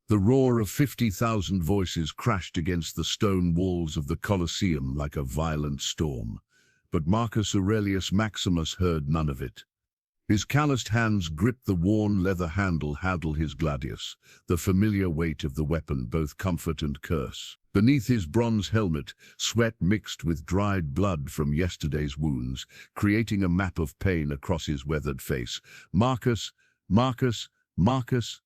The roar of 50,000 voices crashed against the stone walls of the Colosseum like a violent storm. But Marcus Aurelius Maximus heard none of it. His calloused hands gripped the worn leather handle his gladius, the familiar weight of the weapon, both comfort and curse. Beneath his bronze helmet, sweat mixed with dried blood from yesterday's wounds, creating a map of pain across his weathered face. Marcus, Marcus, Marcus.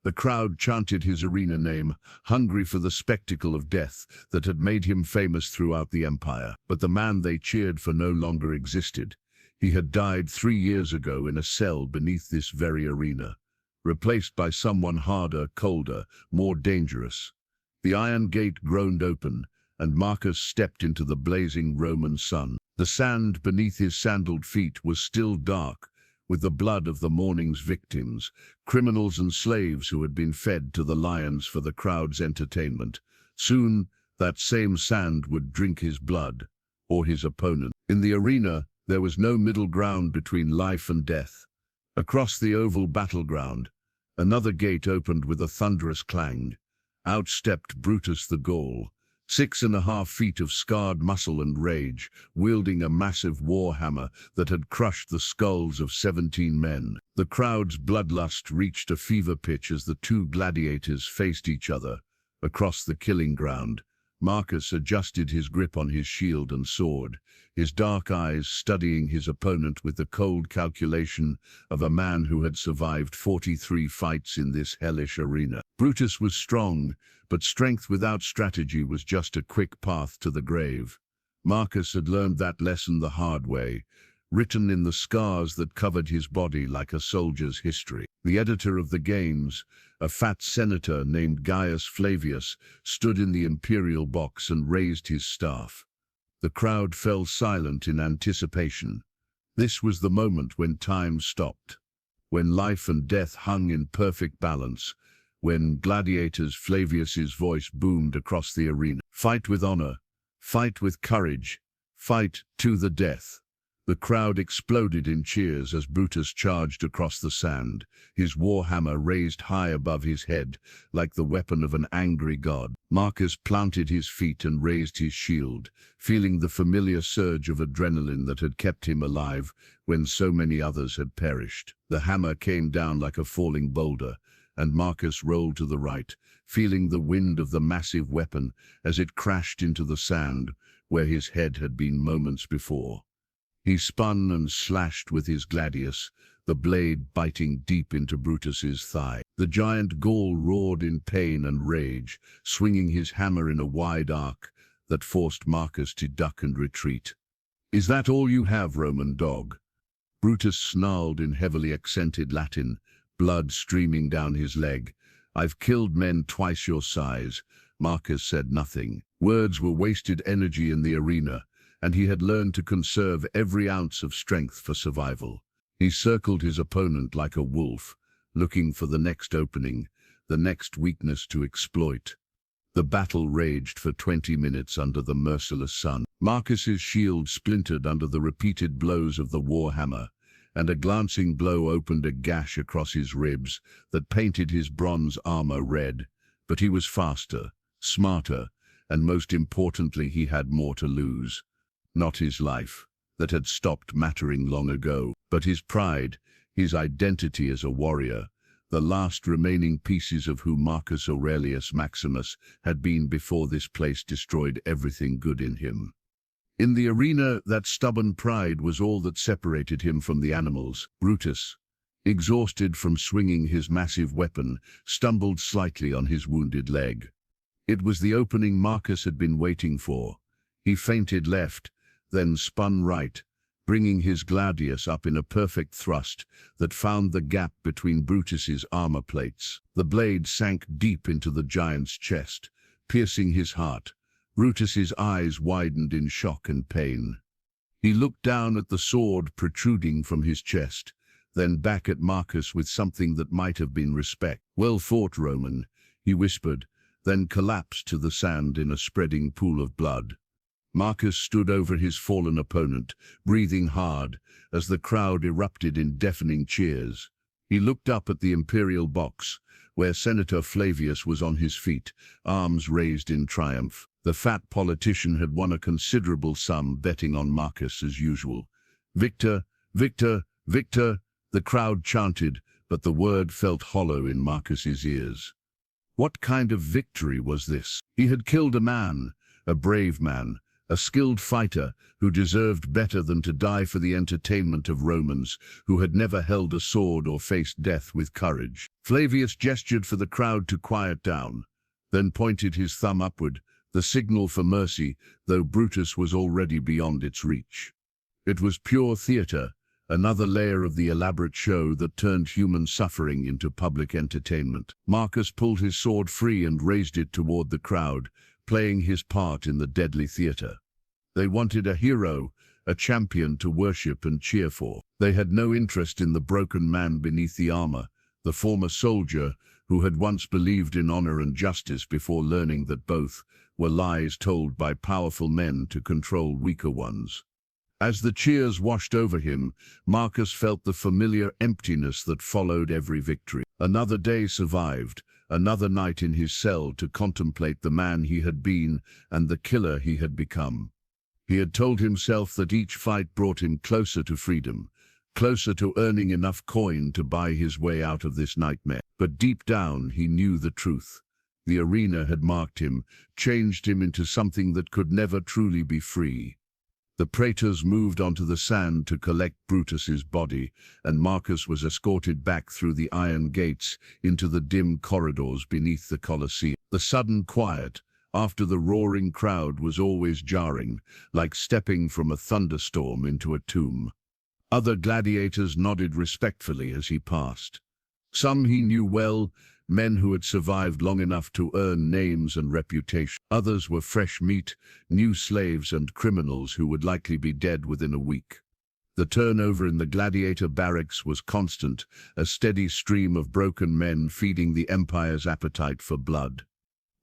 The crowd chanted his arena name, hungry for the spectacle of death that had made him famous throughout the empire. But the man they cheered for no longer existed. He had died 3 years ago in a cell beneath this very arena, replaced by someone harder, colder, more dangerous. The iron gate groaned open, and Marcus stepped into the blazing Roman sun. The sand beneath his sandaled feet was still dark, with the blood of the morning's victims, criminals and slaves who had been fed to the lions for the crowd's entertainment. Soon, that same sand would drink his blood, or his opponent. In the arena, there was no middle ground between life and death. Across the oval battleground, another gate opened with a thunderous clang. Out stepped Brutus the Gaul, 6.5 feet of scarred muscle and rage, wielding a massive war hammer that had crushed the skulls of 17 men. The crowd's bloodlust reached a fever pitch as the two gladiators faced each other. Across the killing ground, Marcus adjusted his grip on his shield and sword, his dark eyes studying his opponent with the cold calculation of a man who had survived 43 fights in this hellish arena. Brutus was strong, but strength without strategy was just a quick path to the grave. Marcus had learned that lesson the hard way, written in the scars that covered his body like a soldier's history. The editor of the games, a fat senator named Gaius Flavius, stood in the imperial box and raised his staff. The crowd fell silent in anticipation. This was the moment when time stopped, when life and death hung in perfect balance, when Gladiator's Flavius's voice boomed across the arena. Fight with honor, fight with courage, fight to the death. The crowd exploded in cheers as Brutus charged across the sand, his warhammer raised high above his head, like the weapon of an angry god. Marcus planted his feet and raised his shield, feeling the familiar surge of adrenaline that had kept him alive when so many others had perished. The hammer came down like a falling boulder, and Marcus rolled to the right, feeling the wind of the massive weapon as it crashed into the sand where his head had been moments before. He spun and slashed with his gladius, the blade biting deep into Brutus's thigh. The giant Gaul roared in pain and rage, swinging his hammer in a wide arc that forced Marcus to duck and retreat. "Is that all you have, Roman dog?" Brutus snarled in heavily accented Latin, blood streaming down his leg. "I've killed men twice your size." Marcus said nothing. Words were wasted energy in the arena, and he had learned to conserve every ounce of strength for survival. He circled his opponent like a wolf, looking for the next opening, the next weakness to exploit. The battle raged for 20 minutes under the merciless sun. Marcus's shield splintered under the repeated blows of the warhammer, and a glancing blow opened a gash across his ribs that painted his bronze armor red. But he was faster, smarter, and most importantly, he had more to lose. Not his life, that had stopped mattering long ago, but his pride, his identity as a warrior, the last remaining pieces of who Marcus Aurelius Maximus had been before this place destroyed everything good in him. In the arena, that stubborn pride was all that separated him from the animals. Brutus, exhausted from swinging his massive weapon, stumbled slightly on his wounded leg. It was the opening Marcus had been waiting for. He feinted left, then spun right, bringing his gladius up in a perfect thrust that found the gap between Brutus's armor plates. The blade sank deep into the giant's chest, piercing his heart. Brutus's eyes widened in shock and pain. He looked down at the sword protruding from his chest, then back at Marcus with something that might have been respect. "Well fought, Roman," he whispered, then collapsed to the sand in a spreading pool of blood. Marcus stood over his fallen opponent, breathing hard, as the crowd erupted in deafening cheers. He looked up at the imperial box, where Senator Flavius was on his feet, arms raised in triumph. The fat politician had won a considerable sum betting on Marcus as usual. "Victor, Victor, Victor," the crowd chanted, but the word felt hollow in Marcus's ears. What kind of victory was this? He had killed a man, a brave man, a skilled fighter who deserved better than to die for the entertainment of Romans who had never held a sword or faced death with courage. Flavius gestured for the crowd to quiet down, then pointed his thumb upward, the signal for mercy, though Brutus was already beyond its reach. It was pure theater, another layer of the elaborate show that turned human suffering into public entertainment. Marcus pulled his sword free and raised it toward the crowd, playing his part in the deadly theater. They wanted a hero, a champion to worship and cheer for. They had no interest in the broken man beneath the armor, the former soldier who had once believed in honor and justice before learning that both were lies told by powerful men to control weaker ones. As the cheers washed over him, Marcus felt the familiar emptiness that followed every victory. Another day survived, another night in his cell to contemplate the man he had been and the killer he had become. He had told himself that each fight brought him closer to freedom, closer to earning enough coin to buy his way out of this nightmare. But deep down he knew the truth. The arena had marked him, changed him into something that could never truly be free. The praetors moved onto the sand to collect Brutus's body, and Marcus was escorted back through the iron gates into the dim corridors beneath the Colosseum. The sudden quiet, after the roaring crowd, was always jarring, like stepping from a thunderstorm into a tomb. Other gladiators nodded respectfully as he passed. Some he knew well, men who had survived long enough to earn names and reputation. Others were fresh meat, new slaves and criminals who would likely be dead within a week. The turnover in the gladiator barracks was constant, a steady stream of broken men feeding the empire's appetite for blood.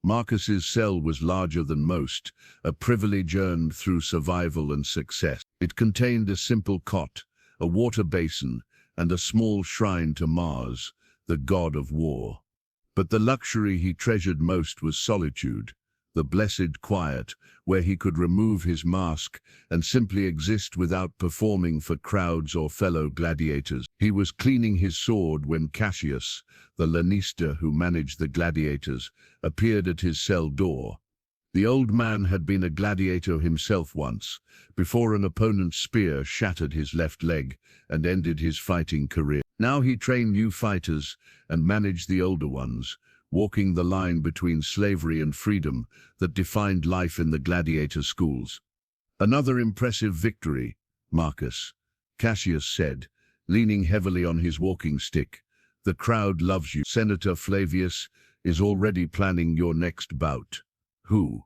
Marcus's cell was larger than most, a privilege earned through survival and success. It contained a simple cot, a water basin, and a small shrine to Mars, the god of war. But the luxury he treasured most was solitude, the blessed quiet, where he could remove his mask and simply exist without performing for crowds or fellow gladiators. He was cleaning his sword when Cassius, the lanista who managed the gladiators, appeared at his cell door. The old man had been a gladiator himself once, before an opponent's spear shattered his left leg and ended his fighting career. Now he trained new fighters and managed the older ones, walking the line between slavery and freedom that defined life in the gladiator schools. "Another impressive victory, Marcus," Cassius said, leaning heavily on his walking stick. "The crowd loves you. Senator Flavius is already planning your next bout." "Who?"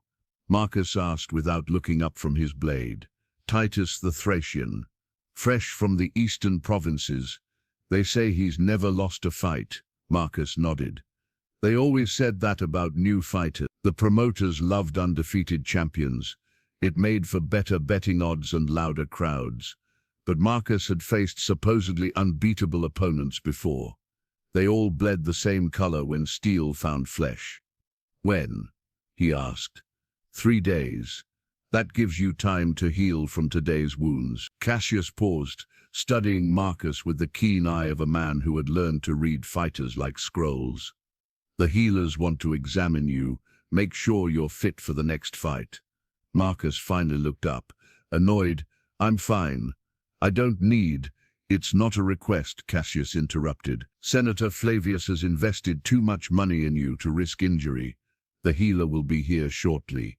Marcus asked without looking up from his blade. "Titus the Thracian, fresh from the eastern provinces. They say he's never lost a fight." Marcus nodded. "They always said that about new fighters. The promoters loved undefeated champions. It made for better betting odds and louder crowds. But Marcus had faced supposedly unbeatable opponents before. They all bled the same color when steel found flesh." "When?" he asked. "3 days. That gives you time to heal from today's wounds." Cassius paused, studying Marcus with the keen eye of a man who had learned to read fighters like scrolls. "The healers want to examine you, make sure you're fit for the next fight." Marcus finally looked up, annoyed. "I'm fine. I don't need—" "It's not a request," Cassius interrupted. "Senator Flavius has invested too much money in you to risk injury. The healer will be here shortly."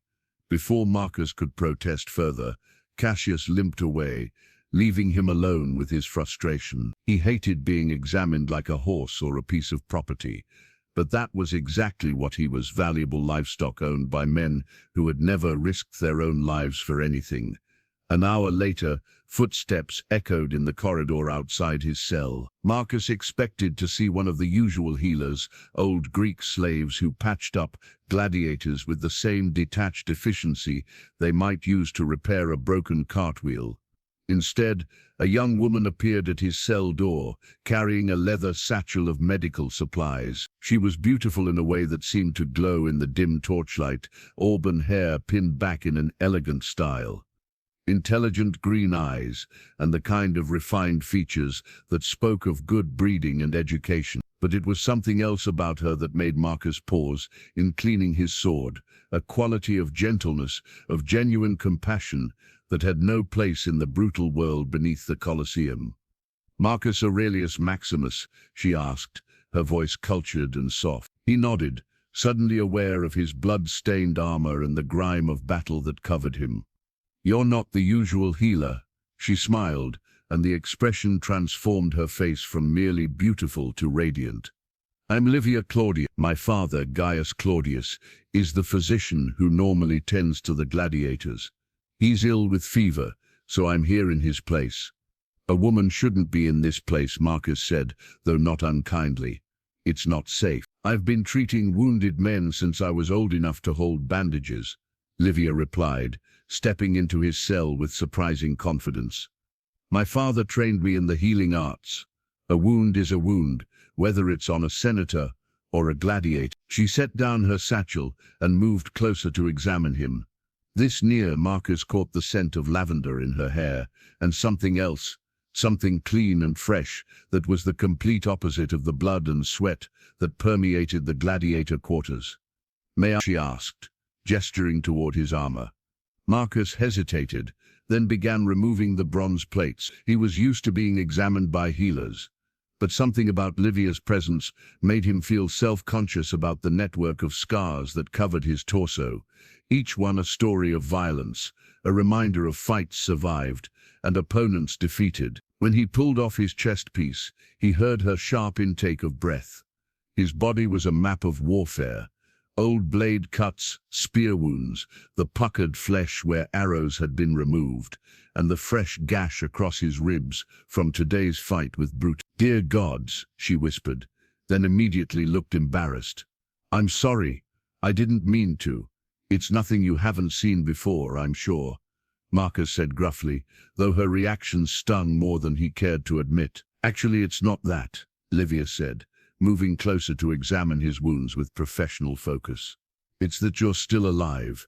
Before Marcus could protest further, Cassius limped away, leaving him alone with his frustration. He hated being examined like a horse or a piece of property, but that was exactly what he was: valuable livestock owned by men who had never risked their own lives for anything. An hour later, footsteps echoed in the corridor outside his cell. Marcus expected to see one of the usual healers, old Greek slaves who patched up gladiators with the same detached efficiency they might use to repair a broken cartwheel. Instead, a young woman appeared at his cell door, carrying a leather satchel of medical supplies. She was beautiful in a way that seemed to glow in the dim torchlight, auburn hair pinned back in an elegant style. Intelligent green eyes, and the kind of refined features that spoke of good breeding and education. But it was something else about her that made Marcus pause in cleaning his sword, a quality of gentleness, of genuine compassion, that had no place in the brutal world beneath the Colosseum. "Marcus Aurelius Maximus?" she asked, her voice cultured and soft. He nodded, suddenly aware of his blood-stained armor and the grime of battle that covered him. "You're not the usual healer," she smiled, and the expression transformed her face from merely beautiful to radiant. "I'm Livia Claudia. My father, Gaius Claudius, is the physician who normally tends to the gladiators. He's ill with fever, so I'm here in his place." "A woman shouldn't be in this place," Marcus said, though not unkindly. "It's not safe." "I've been treating wounded men since I was old enough to hold bandages," Livia replied, stepping into his cell with surprising confidence. "My father trained me in the healing arts. A wound is a wound, whether it's on a senator or a gladiator." She set down her satchel and moved closer to examine him. This near, Marcus caught the scent of lavender in her hair, and something else, something clean and fresh, that was the complete opposite of the blood and sweat that permeated the gladiator quarters. "May I?" she asked, gesturing toward his armor. Marcus hesitated, then began removing the bronze plates. He was used to being examined by healers, but something about Livia's presence made him feel self-conscious about the network of scars that covered his torso, each one a story of violence, a reminder of fights survived and opponents defeated. When he pulled off his chest piece, he heard her sharp intake of breath. His body was a map of warfare. Old blade cuts, spear wounds, the puckered flesh where arrows had been removed, and the fresh gash across his ribs from today's fight with brute. "Dear gods," she whispered, then immediately looked embarrassed. "I'm sorry. I didn't mean to. It's nothing you haven't seen before, I'm sure," Marcus said gruffly, though her reaction stung more than he cared to admit. "Actually, it's not that," Livia said, moving closer to examine his wounds with professional focus. "It's that you're still alive.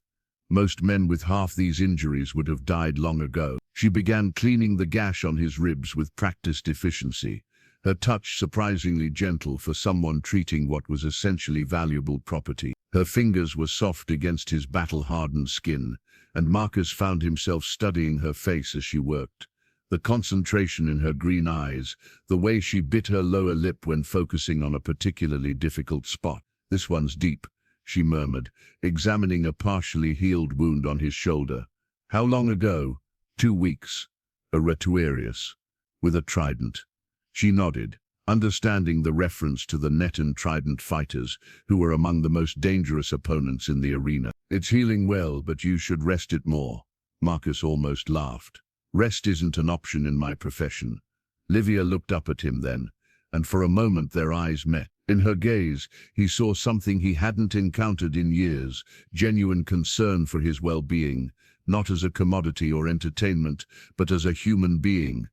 Most men with half these injuries would have died long ago." She began cleaning the gash on his ribs with practiced efficiency, her touch surprisingly gentle for someone treating what was essentially valuable property. Her fingers were soft against his battle-hardened skin, and Marcus found himself studying her face as she worked. The concentration in her green eyes, the way she bit her lower lip when focusing on a particularly difficult spot. "This one's deep," she murmured, examining a partially healed wound on his shoulder. "How long ago?" "2 weeks. A rituarius, with a trident." She nodded, understanding the reference to the net and trident fighters, who were among the most dangerous opponents in the arena. "It's healing well, but you should rest it more." Marcus almost laughed. "Rest isn't an option in my profession." Livia looked up at him then, and for a moment their eyes met. In her gaze, he saw something he hadn't encountered in years, genuine concern for his well-being, not as a commodity or entertainment, but as a human being.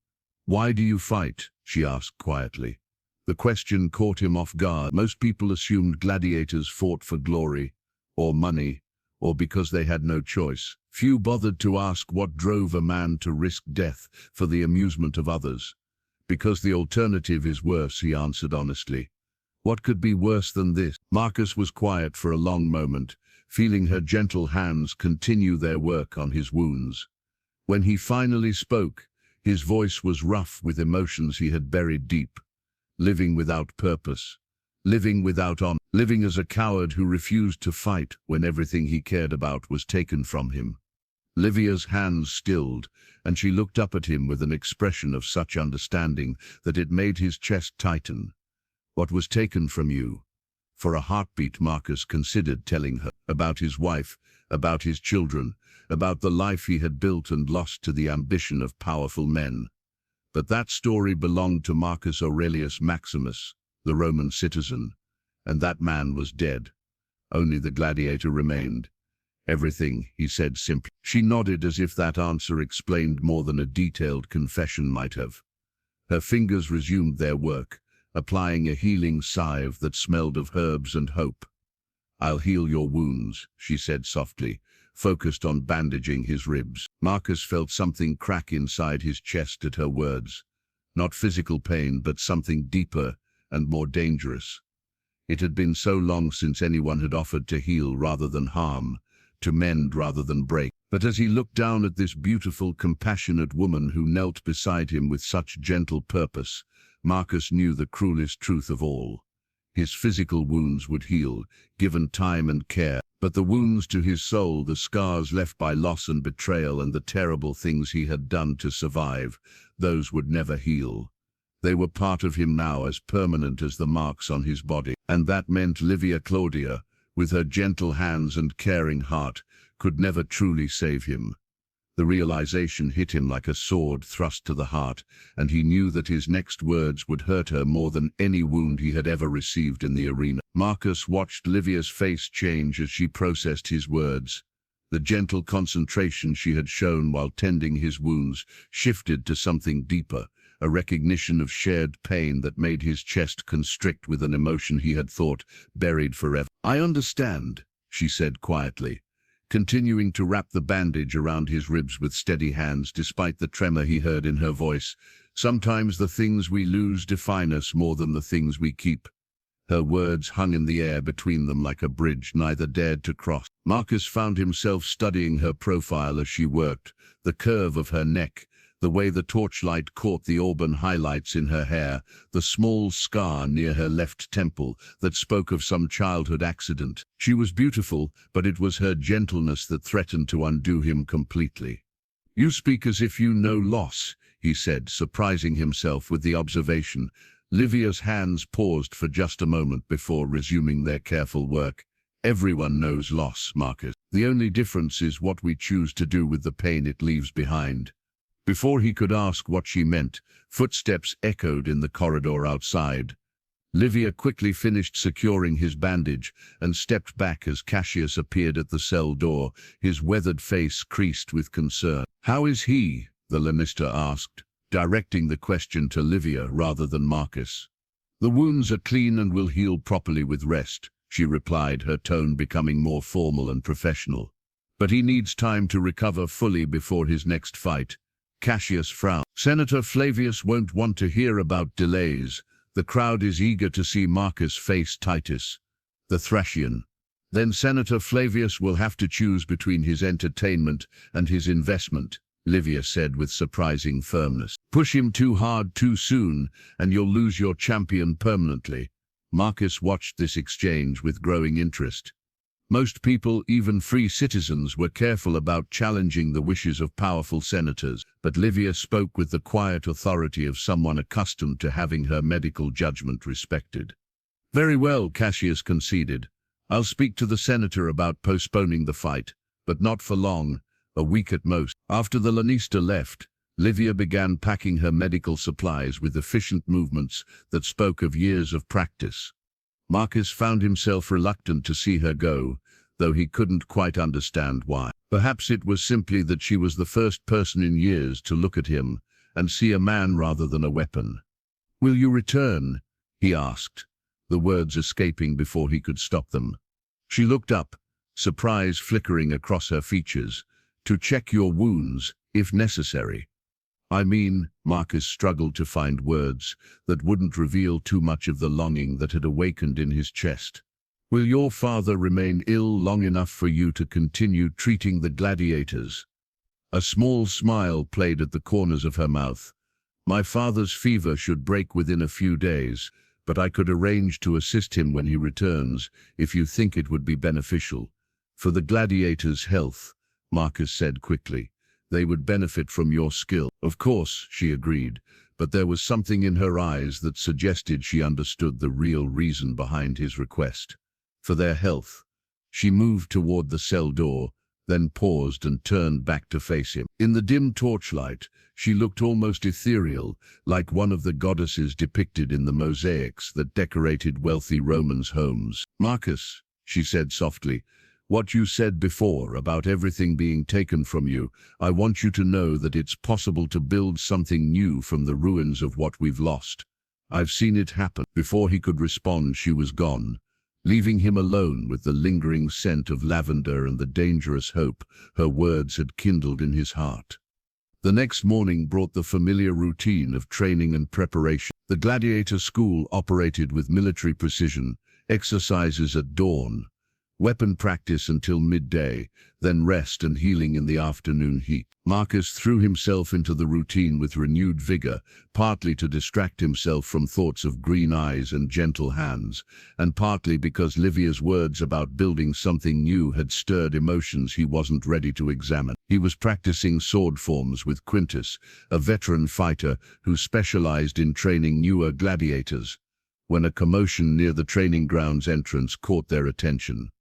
"Why do you fight?" she asked quietly. The question caught him off guard. Most people assumed gladiators fought for glory, or money, or because they had no choice. Few bothered to ask what drove a man to risk death for the amusement of others. "Because the alternative is worse," he answered honestly. "What could be worse than this?" Marcus was quiet for a long moment, feeling her gentle hands continue their work on his wounds. When he finally spoke, his voice was rough with emotions he had buried deep. Living without purpose. Living without honor. Living as a coward who refused to fight when everything he cared about was taken from him. Livia's hands stilled, and she looked up at him with an expression of such understanding that it made his chest tighten. "What was taken from you?" For a heartbeat, Marcus considered telling her about his wife, about his children, about the life he had built and lost to the ambition of powerful men. But that story belonged to Marcus Aurelius Maximus, the Roman citizen, and that man was dead. Only the gladiator remained. Everything, he said simply. She nodded as if that answer explained more than a detailed confession might have. Her fingers resumed their work, applying a healing salve that smelled of herbs and hope. "I'll heal your wounds," she said softly, focused on bandaging his ribs. Marcus felt something crack inside his chest at her words. Not physical pain, but something deeper and more dangerous. It had been so long since anyone had offered to heal rather than harm, to mend rather than break. But as he looked down at this beautiful, compassionate woman who knelt beside him with such gentle purpose, Marcus knew the cruelest truth of all. His physical wounds would heal, given time and care, but the wounds to his soul, the scars left by loss and betrayal and the terrible things he had done to survive, those would never heal. They were part of him now, as permanent as the marks on his body. And that meant Livia Claudia, with her gentle hands and caring heart, could never truly save him. The realization hit him like a sword thrust to the heart, and he knew that his next words would hurt her more than any wound he had ever received in the arena. Marcus watched Livia's face change as she processed his words. The gentle concentration she had shown while tending his wounds shifted to something deeper, a recognition of shared pain that made his chest constrict with an emotion he had thought buried forever. "I understand," she said quietly, continuing to wrap the bandage around his ribs with steady hands despite the tremor he heard in her voice. "Sometimes the things we lose define us more than the things we keep." Her words hung in the air between them like a bridge neither dared to cross. Marcus found himself studying her profile as she worked, the curve of her neck, the way the torchlight caught the auburn highlights in her hair, the small scar near her left temple that spoke of some childhood accident. She was beautiful, but it was her gentleness that threatened to undo him completely. "You speak as if you know loss," he said, surprising himself with the observation. Livia's hands paused for just a moment before resuming their careful work. "Everyone knows loss, Marcus. The only difference is what we choose to do with the pain it leaves behind." Before he could ask what she meant, footsteps echoed in the corridor outside. Livia quickly finished securing his bandage and stepped back as Cassius appeared at the cell door, his weathered face creased with concern. "How is he?" the Lannister asked, directing the question to Livia rather than Marcus. "The wounds are clean and will heal properly with rest," she replied, her tone becoming more formal and professional. "But he needs time to recover fully before his next fight." Cassius frowned. "Senator Flavius won't want to hear about delays. The crowd is eager to see Marcus face Titus, the Thracian. Then Senator Flavius will have to choose between his entertainment and his investment," Livia said with surprising firmness. "Push him too hard too soon, and you'll lose your champion permanently." Marcus watched this exchange with growing interest. Most people, even free citizens, were careful about challenging the wishes of powerful senators, but Livia spoke with the quiet authority of someone accustomed to having her medical judgment respected. "Very well," Cassius conceded. "I'll speak to the senator about postponing the fight, but not for long, a week at most." After the Lannister left, Livia began packing her medical supplies with efficient movements that spoke of years of practice. Marcus found himself reluctant to see her go, though he couldn't quite understand why. Perhaps it was simply that she was the first person in years to look at him and see a man rather than a weapon. "Will you return?" he asked, the words escaping before he could stop them. She looked up, surprise flickering across her features. "To check your wounds, if necessary." "I mean," Marcus struggled to find words that wouldn't reveal too much of the longing that had awakened in his chest. "Will your father remain ill long enough for you to continue treating the gladiators?" A small smile played at the corners of her mouth. "My father's fever should break within a few days, but I could arrange to assist him when he returns, if you think it would be beneficial." "For the gladiators' health," Marcus said quickly. "They would benefit from your skill." "Of course," she agreed, but there was something in her eyes that suggested she understood the real reason behind his request. "For their health." She moved toward the cell door, then paused and turned back to face him. In the dim torchlight, she looked almost ethereal, like one of the goddesses depicted in the mosaics that decorated wealthy Romans' homes. "Marcus," she said softly, What you said before about everything being taken from you, I want you to know that it's possible to build something new from the ruins of what we've lost. I've seen it happen." Before he could respond, she was gone, leaving him alone with the lingering scent of lavender and the dangerous hope her words had kindled in his heart. The next morning brought the familiar routine of training and preparation. The Gladiator school operated with military precision, exercises at dawn, weapon practice until midday, then rest and healing in the afternoon heat. Marcus threw himself into the routine with renewed vigor, partly to distract himself from thoughts of green eyes and gentle hands, and partly because Livia's words about building something new had stirred emotions he wasn't ready to examine. He was practicing sword forms with Quintus, a veteran fighter who specialized in training newer gladiators, when a commotion near the training grounds entrance caught their attention.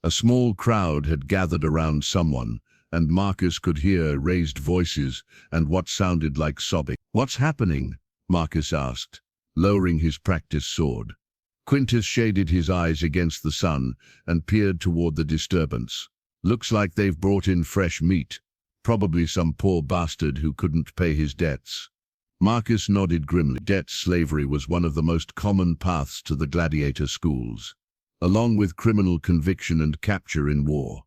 A small crowd had gathered around someone, and Marcus could hear raised voices and what sounded like sobbing. "What's happening?" Marcus asked, lowering his practiced sword. Quintus shaded his eyes against the sun and peered toward the disturbance. "Looks like they've brought in fresh meat. Probably some poor bastard who couldn't pay his debts." Marcus nodded grimly. Debt slavery was one of the most common paths to the gladiator schools, along with criminal conviction and capture in war.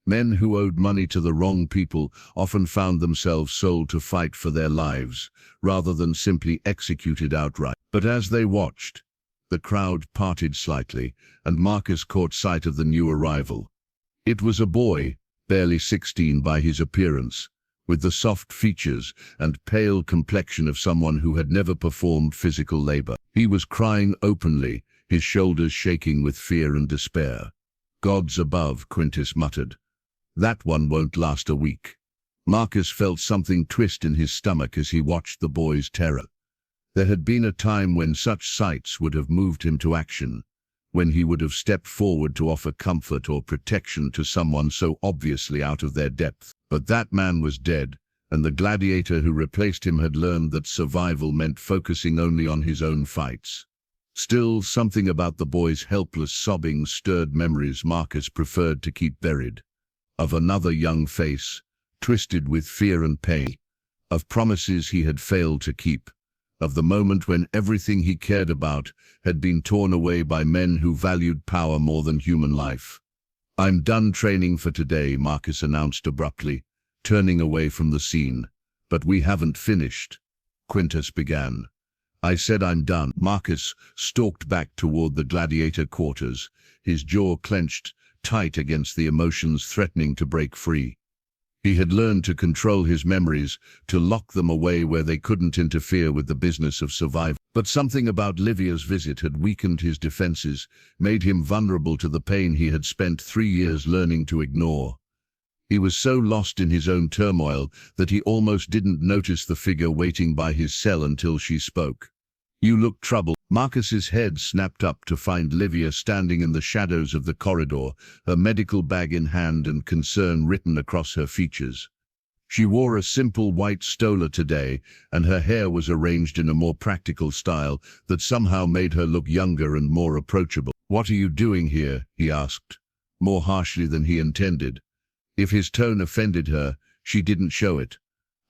Men who owed money to the wrong people often found themselves sold to fight for their lives, rather than simply executed outright. But as they watched, the crowd parted slightly, and Marcus caught sight of the new arrival. It was a boy, barely 16 by his appearance, with the soft features and pale complexion of someone who had never performed physical labor. He was crying openly, his shoulders shaking with fear and despair. "Gods above," Quintus muttered. "That one won't last a week." Marcus felt something twist in his stomach as he watched the boy's terror. There had been a time when such sights would have moved him to action, when he would have stepped forward to offer comfort or protection to someone so obviously out of their depth. But that man was dead, and the gladiator who replaced him had learned that survival meant focusing only on his own fights. Still, something about the boy's helpless sobbing stirred memories Marcus preferred to keep buried. Of another young face, twisted with fear and pain. Of promises he had failed to keep. Of the moment when everything he cared about had been torn away by men who valued power more than human life. "I'm done training for today," Marcus announced abruptly, turning away from the scene. "But we haven't finished," Quintus began. "I said I'm done." Marcus stalked back toward the gladiator quarters, his jaw clenched tight against the emotions threatening to break free. He had learned to control his memories, to lock them away where they couldn't interfere with the business of survival. But something about Livia's visit had weakened his defenses, made him vulnerable to the pain he had spent 3 years learning to ignore. He was so lost in his own turmoil that he almost didn't notice the figure waiting by his cell until she spoke. "You look troubled." Marcus's head snapped up to find Livia standing in the shadows of the corridor, her medical bag in hand and concern written across her features. She wore a simple white stola today, and her hair was arranged in a more practical style that somehow made her look younger and more approachable. "What are you doing here?" he asked, more harshly than he intended. If his tone offended her, she didn't show it.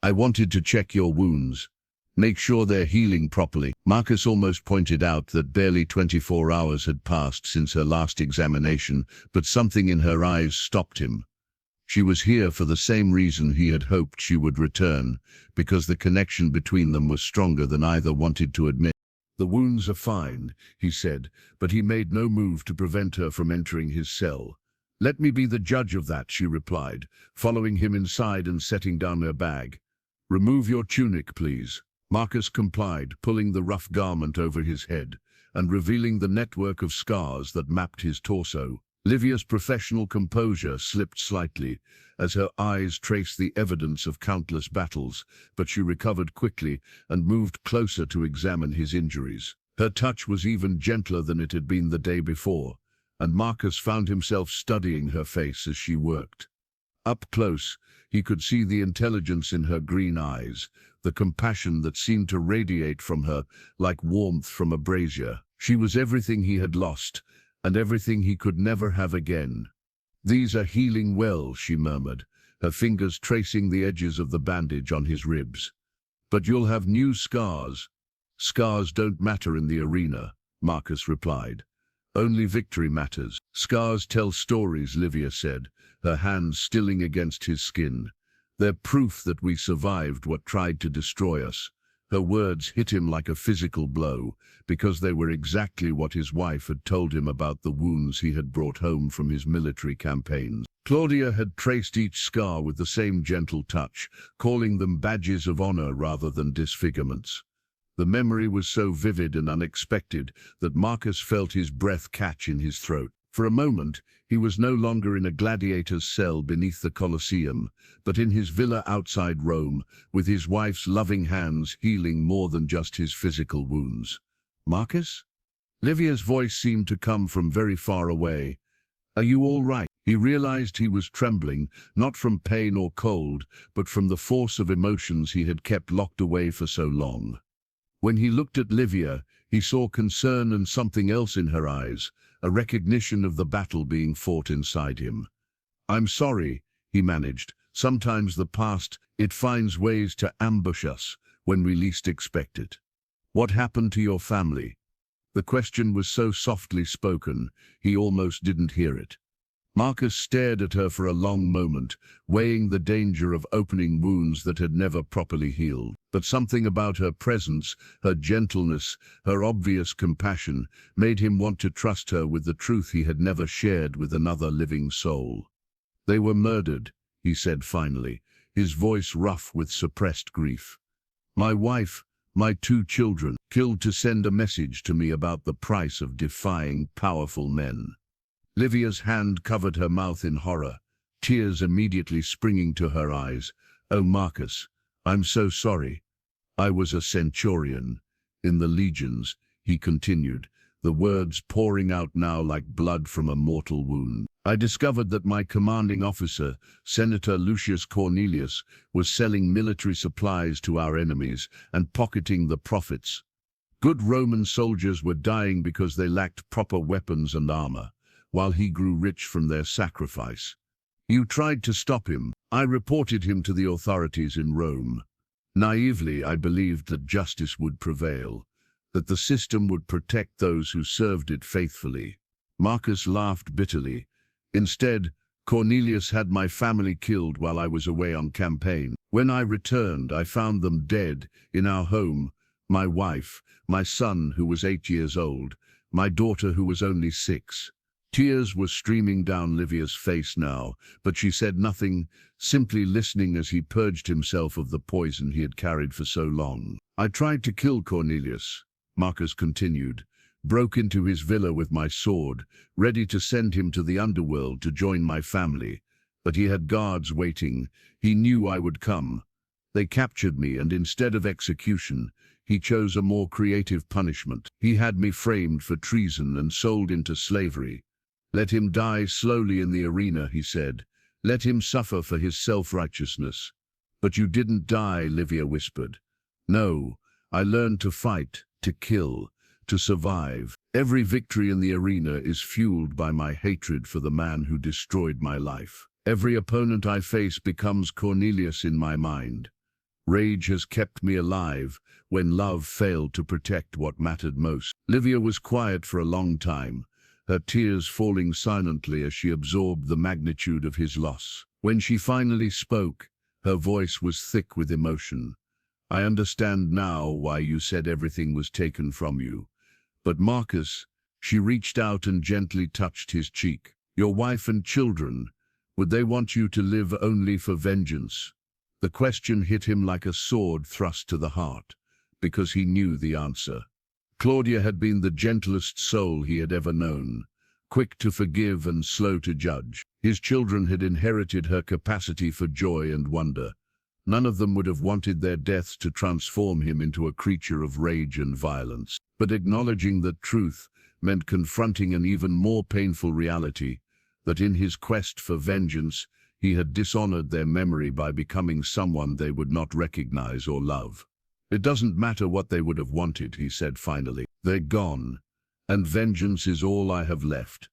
"I wanted to check your wounds. Make sure they're healing properly." Marcus almost pointed out that barely 24 hours had passed since her last examination, but something in her eyes stopped him. She was here for the same reason he had hoped she would return, because the connection between them was stronger than either wanted to admit. "The wounds are fine," he said, but he made no move to prevent her from entering his cell. "Let me be the judge of that," she replied, following him inside and setting down her bag. "Remove your tunic, please." Marcus complied, pulling the rough garment over his head and revealing the network of scars that mapped his torso. Livia's professional composure slipped slightly as her eyes traced the evidence of countless battles, but she recovered quickly and moved closer to examine his injuries. Her touch was even gentler than it had been the day before, and Marcus found himself studying her face as she worked. Up close, he could see the intelligence in her green eyes, the compassion that seemed to radiate from her like warmth from a brazier. She was everything he had lost, and everything he could never have again. "These are healing well," she murmured, her fingers tracing the edges of the bandage on his ribs. "But you'll have new scars." "Scars don't matter in the arena," Marcus replied. "Only victory matters." "Scars tell stories," Livia said, her hands stilling against his skin. "They're proof that we survived what tried to destroy us." Her words hit him like a physical blow, because they were exactly what his wife had told him about the wounds he had brought home from his military campaigns. Claudia had traced each scar with the same gentle touch, calling them badges of honor rather than disfigurements. The memory was so vivid and unexpected that Marcus felt his breath catch in his throat. For a moment, he was no longer in a gladiator's cell beneath the Colosseum, but in his villa outside Rome, with his wife's loving hands healing more than just his physical wounds. "Marcus?" Livia's voice seemed to come from very far away. "Are you all right?" He realized he was trembling, not from pain or cold, but from the force of emotions he had kept locked away for so long. When he looked at Livia, he saw concern and something else in her eyes, a recognition of the battle being fought inside him. "I'm sorry," he managed. "Sometimes the past, it finds ways to ambush us when we least expect it." "What happened to your family?" The question was so softly spoken, he almost didn't hear it. Marcus stared at her for a long moment, weighing the danger of opening wounds that had never properly healed. But something about her presence, her gentleness, her obvious compassion, made him want to trust her with the truth he had never shared with another living soul. "They were murdered," he said finally, his voice rough with suppressed grief. "My wife, my 2 children, killed to send a message to me about the price of defying powerful men." Livia's hand covered her mouth in horror, tears immediately springing to her eyes. "Oh, Marcus, I'm so sorry. I was a centurion in the legions," he continued, the words pouring out now like blood from a mortal wound. "I discovered that my commanding officer, Senator Lucius Cornelius, was selling military supplies to our enemies and pocketing the profits. Good Roman soldiers were dying because they lacked proper weapons and armor, while he grew rich from their sacrifice. You tried to stop him. I reported him to the authorities in Rome. Naively, I believed that justice would prevail, that the system would protect those who served it faithfully." Marcus laughed bitterly. "Instead, Cornelius had my family killed while I was away on campaign. When I returned, I found them dead in our home, my wife, my son who was 8 years old, my daughter who was only 6. Tears were streaming down Livia's face now, but she said nothing, simply listening as he purged himself of the poison he had carried for so long. "I tried to kill Cornelius," Marcus continued, "broke into his villa with my sword, ready to send him to the underworld to join my family. But he had guards waiting. He knew I would come. They captured me, and instead of execution, he chose a more creative punishment. He had me framed for treason and sold into slavery. 'Let him die slowly in the arena,' he said. 'Let him suffer for his self-righteousness.' But you didn't die," Livia whispered. "No, I learned to fight, to kill, to survive. Every victory in the arena is fueled by my hatred for the man who destroyed my life. Every opponent I face becomes Cornelius in my mind. Rage has kept me alive when love failed to protect what mattered most." Livia was quiet for a long time, her tears falling silently as she absorbed the magnitude of his loss. When she finally spoke, her voice was thick with emotion. "I understand now why you said everything was taken from you. But Marcus," she reached out and gently touched his cheek, "your wife and children, would they want you to live only for vengeance?" The question hit him like a sword thrust to the heart, because he knew the answer. Claudia had been the gentlest soul he had ever known, quick to forgive and slow to judge. His children had inherited her capacity for joy and wonder. None of them would have wanted their deaths to transform him into a creature of rage and violence. But acknowledging that truth meant confronting an even more painful reality, that in his quest for vengeance, he had dishonored their memory by becoming someone they would not recognize or love. "It doesn't matter what they would have wanted," he said finally. "They're gone, and vengeance is all I have left."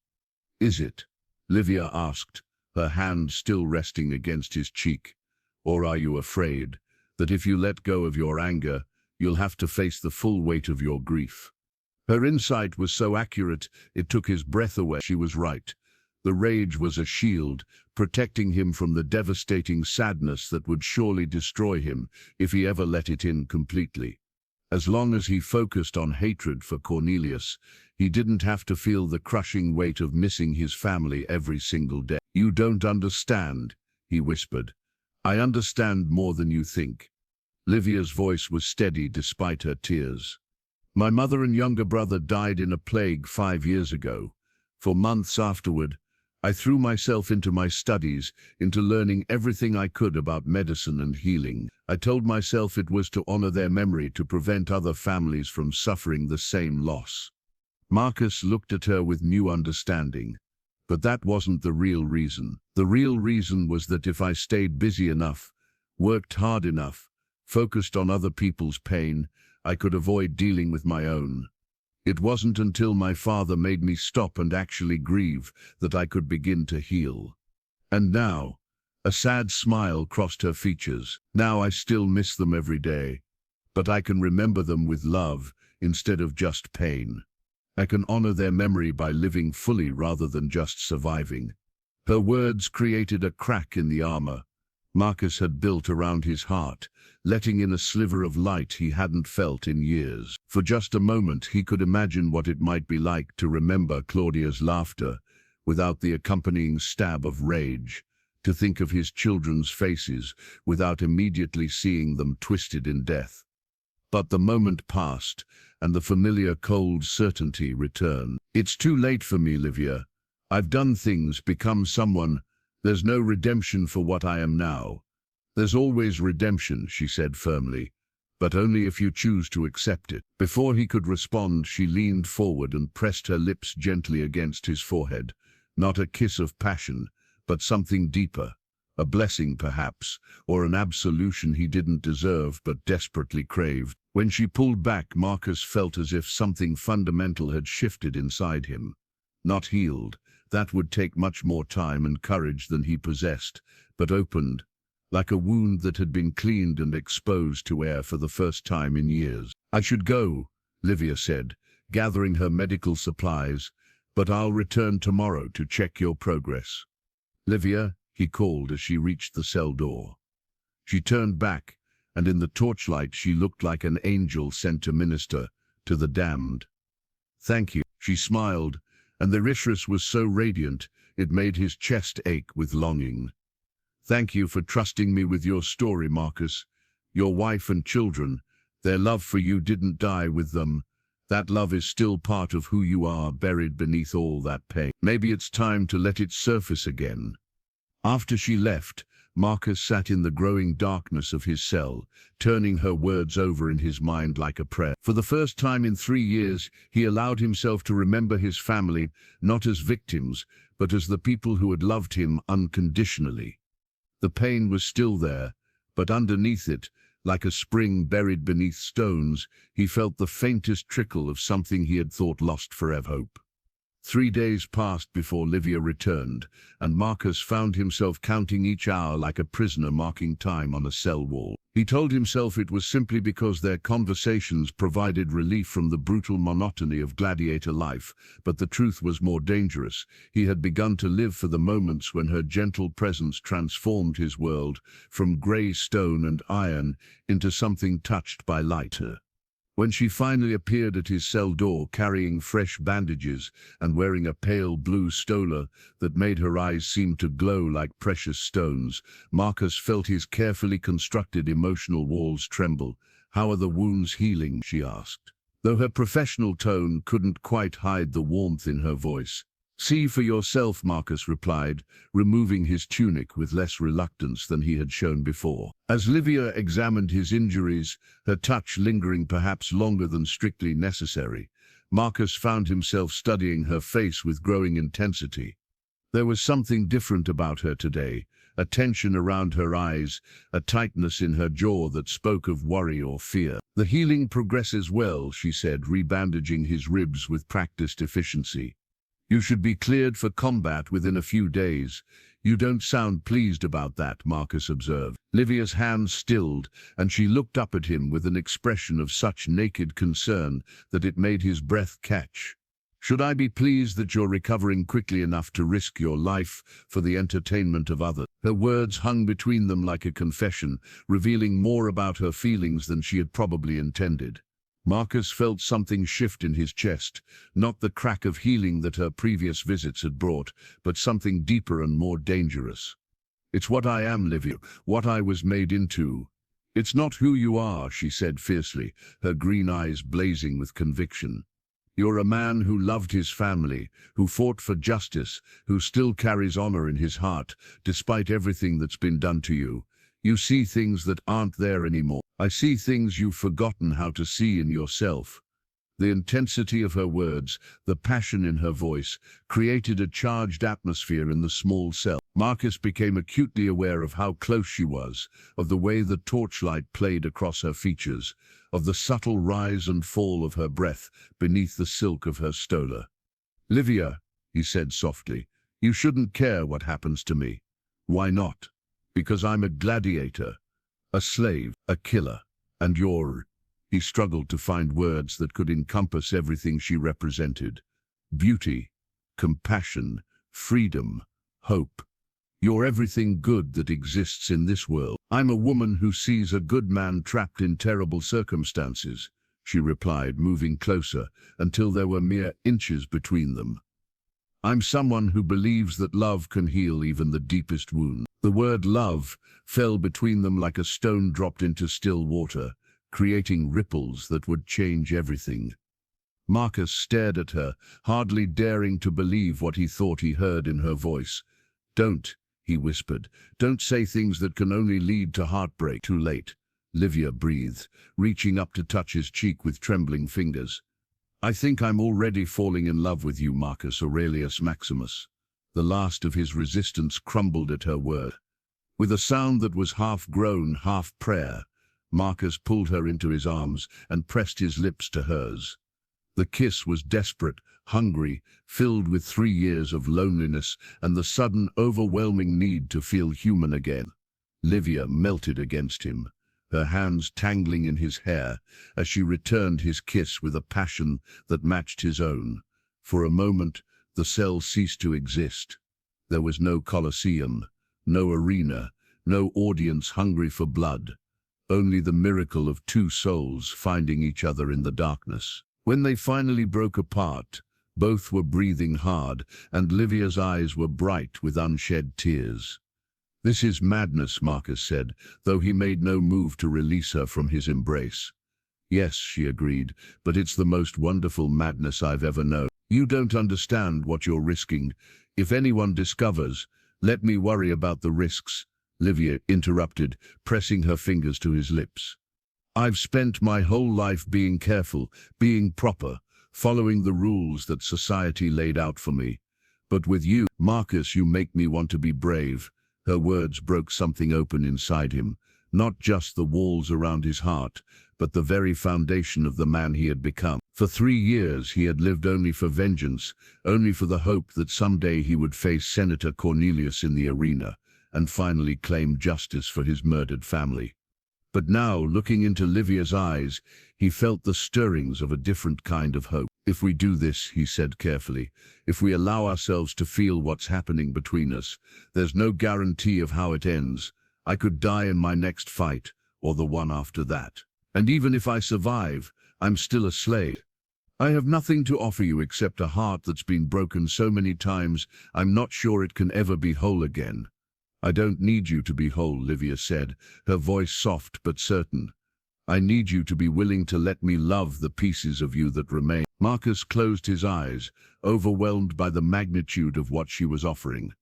"Is it?" Livia asked, her hand still resting against his cheek. Or are you afraid that if you let go of your anger, you'll have to face the full weight of your grief? Her insight was so accurate, it took his breath away. She was right. The rage was a shield, protecting him from the devastating sadness that would surely destroy him if he ever let it in completely. As long as he focused on hatred for Cornelius, he didn't have to feel the crushing weight of missing his family every single day. "You don't understand," he whispered. "I understand more than you think." Livia's voice was steady despite her tears. "My mother and younger brother died in a plague 5 years ago. For months afterward, I threw myself into my studies, into learning everything I could about medicine and healing. I told myself it was to honor their memory, to prevent other families from suffering the same loss." Marcus looked at her with new understanding. But that wasn't the real reason. The real reason was that if I stayed busy enough, worked hard enough, focused on other people's pain, I could avoid dealing with my own. It wasn't until my father made me stop and actually grieve that I could begin to heal. And now, a sad smile crossed her features. Now I still miss them every day, but I can remember them with love instead of just pain. I can honor their memory by living fully rather than just surviving. Her words created a crack in the armor Marcus had built around his heart, letting in a sliver of light he hadn't felt in years. For just a moment he could imagine what it might be like to remember Claudia's laughter without the accompanying stab of rage, to think of his children's faces without immediately seeing them twisted in death. But the moment passed, and the familiar cold certainty returned. "It's too late for me, Livia. I've done things, become someone. There's no redemption for what I am now." "There's always redemption," she said firmly, "but only if you choose to accept it." Before he could respond, she leaned forward and pressed her lips gently against his forehead. Not a kiss of passion, but something deeper. A blessing, perhaps, or an absolution he didn't deserve but desperately craved. When she pulled back, Marcus felt as if something fundamental had shifted inside him. Not healed, that would take much more time and courage than he possessed, but opened, like a wound that had been cleaned and exposed to air for the first time in years. "I should go," Livia said, gathering her medical supplies, "but I'll return tomorrow to check your progress." "Livia," he called as she reached the cell door. She turned back, and in the torchlight she looked like an angel sent to minister to the damned. "Thank you," she smiled, and the iris was so radiant it made his chest ache with longing. "Thank you for trusting me with your story, Marcus. Your wife and children, their love for you didn't die with them. That love is still part of who you are, buried beneath all that pain. Maybe it's time to let it surface again." After she left, Marcus sat in the growing darkness of his cell, turning her words over in his mind like a prayer. For the first time in 3 years, he allowed himself to remember his family, not as victims, but as the people who had loved him unconditionally. The pain was still there, but underneath it, like a spring buried beneath stones, he felt the faintest trickle of something he had thought lost forever: hope. 3 days passed before Livia returned, and Marcus found himself counting each hour like a prisoner marking time on a cell wall. He told himself it was simply because their conversations provided relief from the brutal monotony of gladiator life, but the truth was more dangerous. He had begun to live for the moments when her gentle presence transformed his world from grey stone and iron into something touched by light. When she finally appeared at his cell door carrying fresh bandages and wearing a pale blue stola that made her eyes seem to glow like precious stones, Marcus felt his carefully constructed emotional walls tremble. "How are the wounds healing?" she asked, though her professional tone couldn't quite hide the warmth in her voice. "See for yourself," Marcus replied, removing his tunic with less reluctance than he had shown before. As Livia examined his injuries, her touch lingering perhaps longer than strictly necessary, Marcus found himself studying her face with growing intensity. There was something different about her today, a tension around her eyes, a tightness in her jaw that spoke of worry or fear. "The healing progresses well," she said, rebandaging his ribs with practiced efficiency. You should be cleared for combat within a few days. You don't sound pleased about that, Marcus observed. Livia's hands stilled, and she looked up at him with an expression of such naked concern that it made his breath catch. Should I be pleased that you're recovering quickly enough to risk your life for the entertainment of others? Her words hung between them like a confession, revealing more about her feelings than she had probably intended. Marcus felt something shift in his chest, not the crack of healing that her previous visits had brought, but something deeper and more dangerous. It's what I am, Livia, what I was made into. It's not who you are, she said fiercely, her green eyes blazing with conviction. You're a man who loved his family, who fought for justice, who still carries honor in his heart, despite everything that's been done to you. You see things that aren't there anymore. I see things you've forgotten how to see in yourself. The intensity of her words, the passion in her voice, created a charged atmosphere in the small cell. Marcus became acutely aware of how close she was, of the way the torchlight played across her features, of the subtle rise and fall of her breath beneath the silk of her stola. Livia, he said softly, you shouldn't care what happens to me. Why not? Because I'm a gladiator, a slave, a killer, and you're... He struggled to find words that could encompass everything she represented. Beauty, compassion, freedom, hope. You're everything good that exists in this world. I'm a woman who sees a good man trapped in terrible circumstances, she replied, moving closer until there were mere inches between them. I'm someone who believes that love can heal even the deepest wound. The word love fell between them like a stone dropped into still water, creating ripples that would change everything. Marcus stared at her, hardly daring to believe what he thought he heard in her voice. Don't, he whispered, don't say things that can only lead to heartbreak. Too late, Livia breathed, reaching up to touch his cheek with trembling fingers. I think I'm already falling in love with you, Marcus Aurelius Maximus. The last of his resistance crumbled at her word. With a sound that was half groan, half prayer, Marcus pulled her into his arms and pressed his lips to hers. The kiss was desperate, hungry, filled with 3 years of loneliness and the sudden, overwhelming need to feel human again. Livia melted against him, her hands tangling in his hair as she returned his kiss with a passion that matched his own. For a moment, the cell ceased to exist. There was no Colosseum, no arena, no audience hungry for blood. Only the miracle of two souls finding each other in the darkness. When they finally broke apart, both were breathing hard, and Livia's eyes were bright with unshed tears. This is madness, Marcus said, though he made no move to release her from his embrace. Yes, she agreed, but it's the most wonderful madness I've ever known. You don't understand what you're risking. If anyone discovers, let me worry about the risks, Livia interrupted, pressing her fingers to his lips. I've spent my whole life being careful, being proper, following the rules that society laid out for me. But with you, Marcus, you make me want to be brave. Her words broke something open inside him, not just the walls around his heart, but the very foundation of the man he had become. For 3 years he had lived only for vengeance, only for the hope that someday he would face Senator Cornelius in the arena, and finally claim justice for his murdered family. But now, looking into Livia's eyes, he felt the stirrings of a different kind of hope. If we do this, he said carefully, if we allow ourselves to feel what's happening between us, there's no guarantee of how it ends. I could die in my next fight, or the one after that. And even if I survive, I'm still a slave. I have nothing to offer you except a heart that's been broken so many times, I'm not sure it can ever be whole again. I don't need you to be whole, Livia said, her voice soft but certain. I need you to be willing to let me love the pieces of you that remain. Marcus closed his eyes, overwhelmed by the magnitude of what she was offering.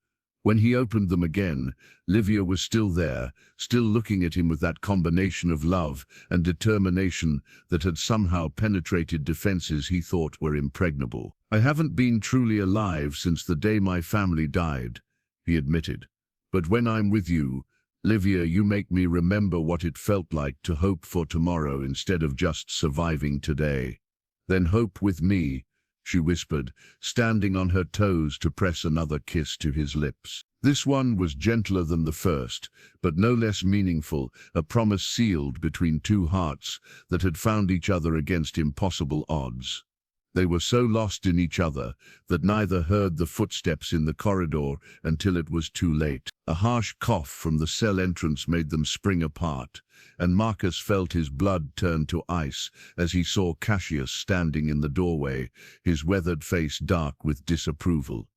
When he opened them again, Livia was still there, still looking at him with that combination of love and determination that had somehow penetrated defenses he thought were impregnable. I haven't been truly alive since the day my family died, he admitted. But when I'm with you, Livia, you make me remember what it felt like to hope for tomorrow instead of just surviving today. Then hope with me, she whispered, standing on her toes to press another kiss to his lips. This one was gentler than the first, but no less meaningful, a promise sealed between two hearts that had found each other against impossible odds. They were so lost in each other that neither heard the footsteps in the corridor until it was too late. A harsh cough from the cell entrance made them spring apart, and Marcus felt his blood turn to ice as he saw Cassius standing in the doorway, his weathered face dark with disapproval.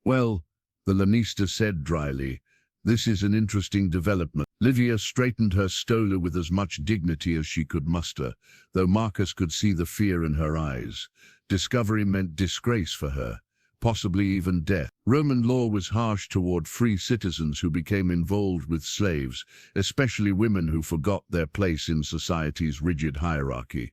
"Well," the Lanista said dryly, "this is an interesting development." Livia straightened her stola with as much dignity as she could muster, though Marcus could see the fear in her eyes. Discovery meant disgrace for her, possibly even death. Roman law was harsh toward free citizens who became involved with slaves, especially women who forgot their place in society's rigid hierarchy.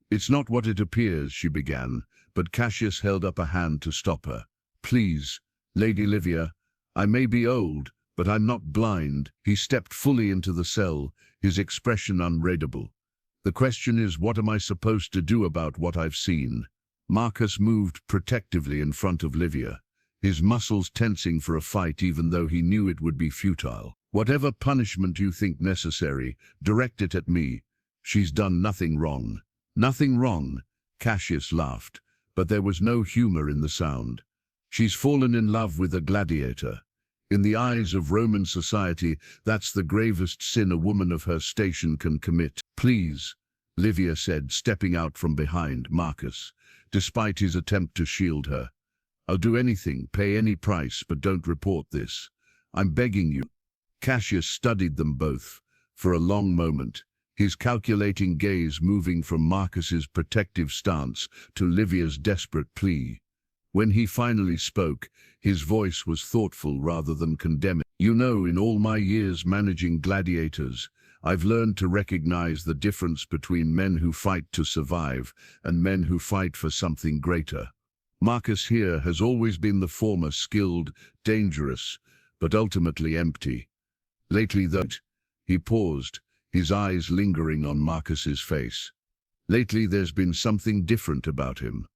"It's not what it appears," she began, but Cassius held up a hand to stop her. "Please, Lady Livia, I may be old, but I'm not blind." He stepped fully into the cell, his expression unreadable. "The question is, what am I supposed to do about what I've seen?" Marcus moved protectively in front of Livia, his muscles tensing for a fight even though he knew it would be futile. "Whatever punishment you think necessary, direct it at me. She's done nothing wrong." "Nothing wrong," Cassius laughed, but there was no humor in the sound. "She's fallen in love with a gladiator. In the eyes of Roman society, that's the gravest sin a woman of her station can commit." "Please," Livia said, stepping out from behind Marcus, despite his attempt to shield her. "I'll do anything, pay any price, but don't report this. I'm begging you." Cassius studied them both for a long moment, his calculating gaze moving from Marcus's protective stance to Livia's desperate plea. When he finally spoke, his voice was thoughtful rather than condemning. "You know, in all my years managing gladiators, I've learned to recognize the difference between men who fight to survive and men who fight for something greater. Marcus here has always been the former, skilled, dangerous, but ultimately empty. Lately, though," he paused, his eyes lingering on Marcus's face. "Lately there's been something different about him.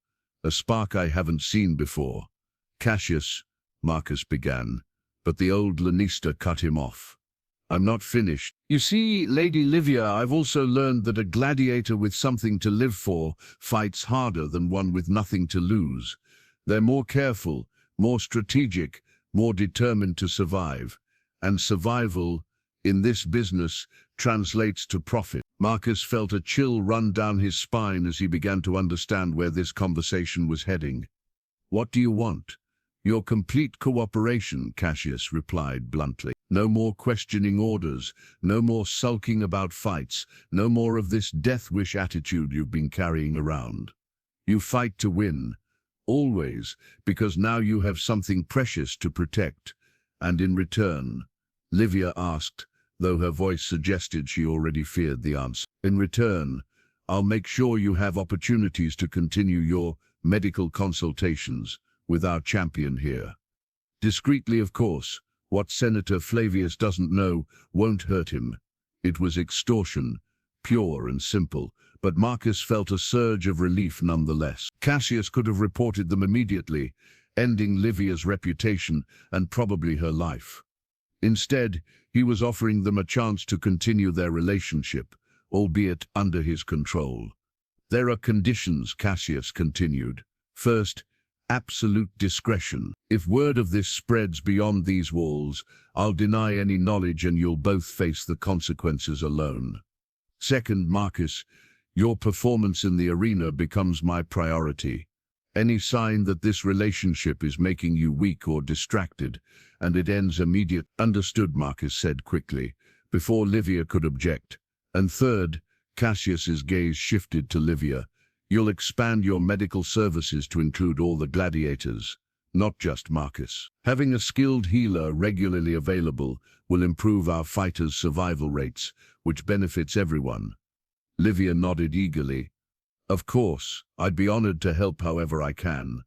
A spark I haven't seen before." "Cassius," Marcus began, but the old Lanista cut him off. "I'm not finished. You see, Lady Livia, I've also learned that a gladiator with something to live for fights harder than one with nothing to lose. They're more careful, more strategic, more determined to survive. And survival, in this business, translates to profit." Marcus felt a chill run down his spine as he began to understand where this conversation was heading. "What do you want?" "Your complete cooperation," Cassius replied bluntly. "No more questioning orders, no more sulking about fights, no more of this death wish attitude you've been carrying around. You fight to win, always, because now you have something precious to protect. And in return," Livia asked, though her voice suggested she already feared the answer, "in return, I'll make sure you have opportunities to continue your medical consultations with our champion here. Discreetly, of course. What Senator Flavius doesn't know won't hurt him." It was extortion, pure and simple, but Marcus felt a surge of relief nonetheless. Cassius could have reported them immediately, ending Livia's reputation and probably her life. Instead, he was offering them a chance to continue their relationship, albeit under his control. "There are conditions," Cassius continued. "First, absolute discretion. If word of this spreads beyond these walls, I'll deny any knowledge and you'll both face the consequences alone. Second, Marcus, your performance in the arena becomes my priority. Any sign that this relationship is making you weak or distracted, and it ends immediate." "Understood," Marcus said quickly, before Livia could object. "And third," Cassius's gaze shifted to Livia, "you'll expand your medical services to include all the gladiators, not just Marcus. Having a skilled healer regularly available will improve our fighters' survival rates, which benefits everyone." Livia nodded eagerly. "Of course, I'd be honored to help however I can."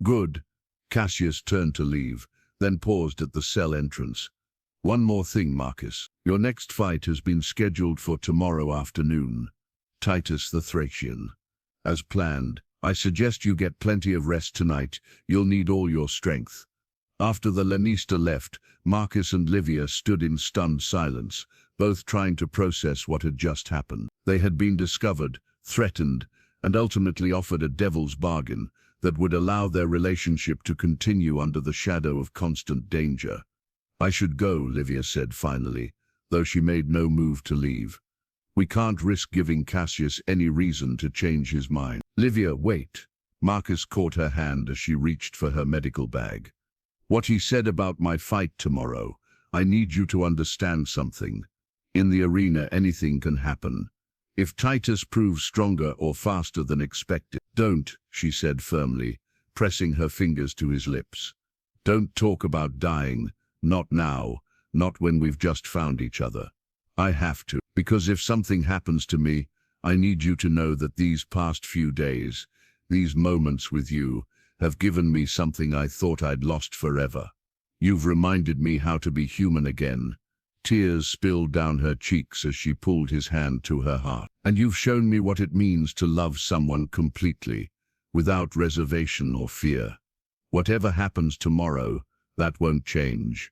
"Good." Cassius turned to leave, then paused at the cell entrance. "One more thing, Marcus. Your next fight has been scheduled for tomorrow afternoon. Titus the Thracian. As planned, I suggest you get plenty of rest tonight. You'll need all your strength." After the Lanista left, Marcus and Livia stood in stunned silence, both trying to process what had just happened. They had been discovered, threatened, and ultimately offered a devil's bargain that would allow their relationship to continue under the shadow of constant danger. "I should go," Livia said finally, though she made no move to leave. "We can't risk giving Cassius any reason to change his mind." "Livia, wait." Marcus caught her hand as she reached for her medical bag. "What he said about my fight tomorrow, I need you to understand something. In the arena, anything can happen. If Titus proves stronger or faster than expected—" "Don't," she said firmly, pressing her fingers to his lips. "Don't talk about dying. Not now, not when we've just found each other. I have to, because if something happens to me, I need you to know that these past few days, these moments with you, have given me something I thought I'd lost forever. You've reminded me how to be human again." Tears spilled down her cheeks as she pulled his hand to her heart. "And you've shown me what it means to love someone completely, without reservation or fear. Whatever happens tomorrow, that won't change."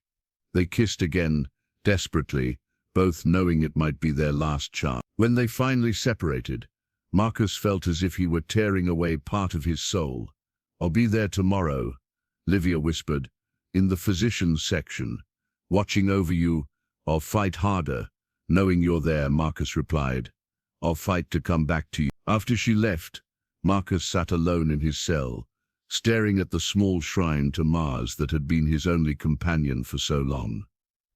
They kissed again, desperately, both knowing it might be their last chance. When they finally separated, Marcus felt as if he were tearing away part of his soul. "I'll be there tomorrow," Livia whispered, "in the physician's section, watching over you. I'll fight harder, knowing you're there," Marcus replied. "I'll fight to come back to you." After she left, Marcus sat alone in his cell, staring at the small shrine to Mars that had been his only companion for so long.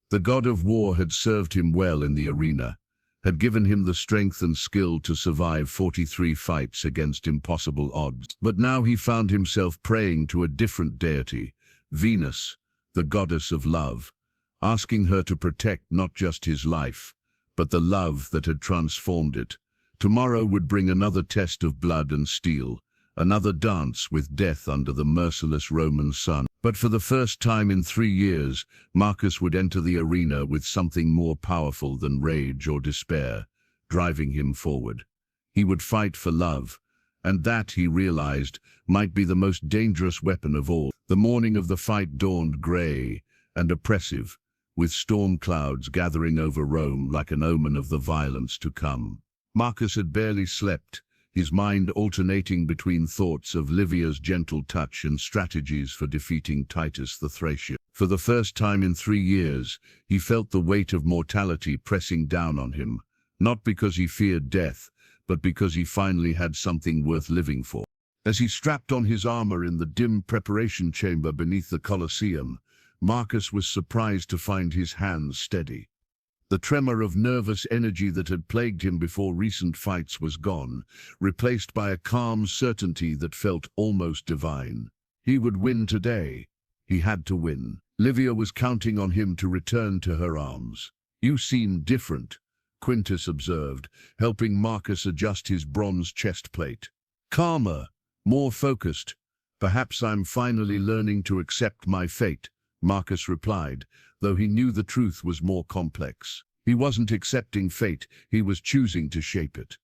The god of war had served him well in the arena, had given him the strength and skill to survive 43 fights against impossible odds. But now he found himself praying to a different deity, Venus, the goddess of love, asking her to protect not just his life, but the love that had transformed it. Tomorrow would bring another test of blood and steel, another dance with death under the merciless Roman sun. But for the first time in 3 years, Marcus would enter the arena with something more powerful than rage or despair, driving him forward. He would fight for love, and that, he realized, might be the most dangerous weapon of all. The morning of the fight dawned gray and oppressive, with storm clouds gathering over Rome like an omen of the violence to come. Marcus had barely slept, his mind alternating between thoughts of Livia's gentle touch and strategies for defeating Titus the Thracian. For the first time in 3 years, he felt the weight of mortality pressing down on him, not because he feared death, but because he finally had something worth living for. As he strapped on his armor in the dim preparation chamber beneath the Colosseum, Marcus was surprised to find his hands steady. The tremor of nervous energy that had plagued him before recent fights was gone, replaced by a calm certainty that felt almost divine. He would win today. He had to win. Livia was counting on him to return to her arms. "You seem different," Quintus observed, helping Marcus adjust his bronze chest plate. "Calmer, more focused. Perhaps I'm finally learning to accept my fate," Marcus replied, though he knew the truth was more complex. He wasn't accepting fate, he was choosing to shape it.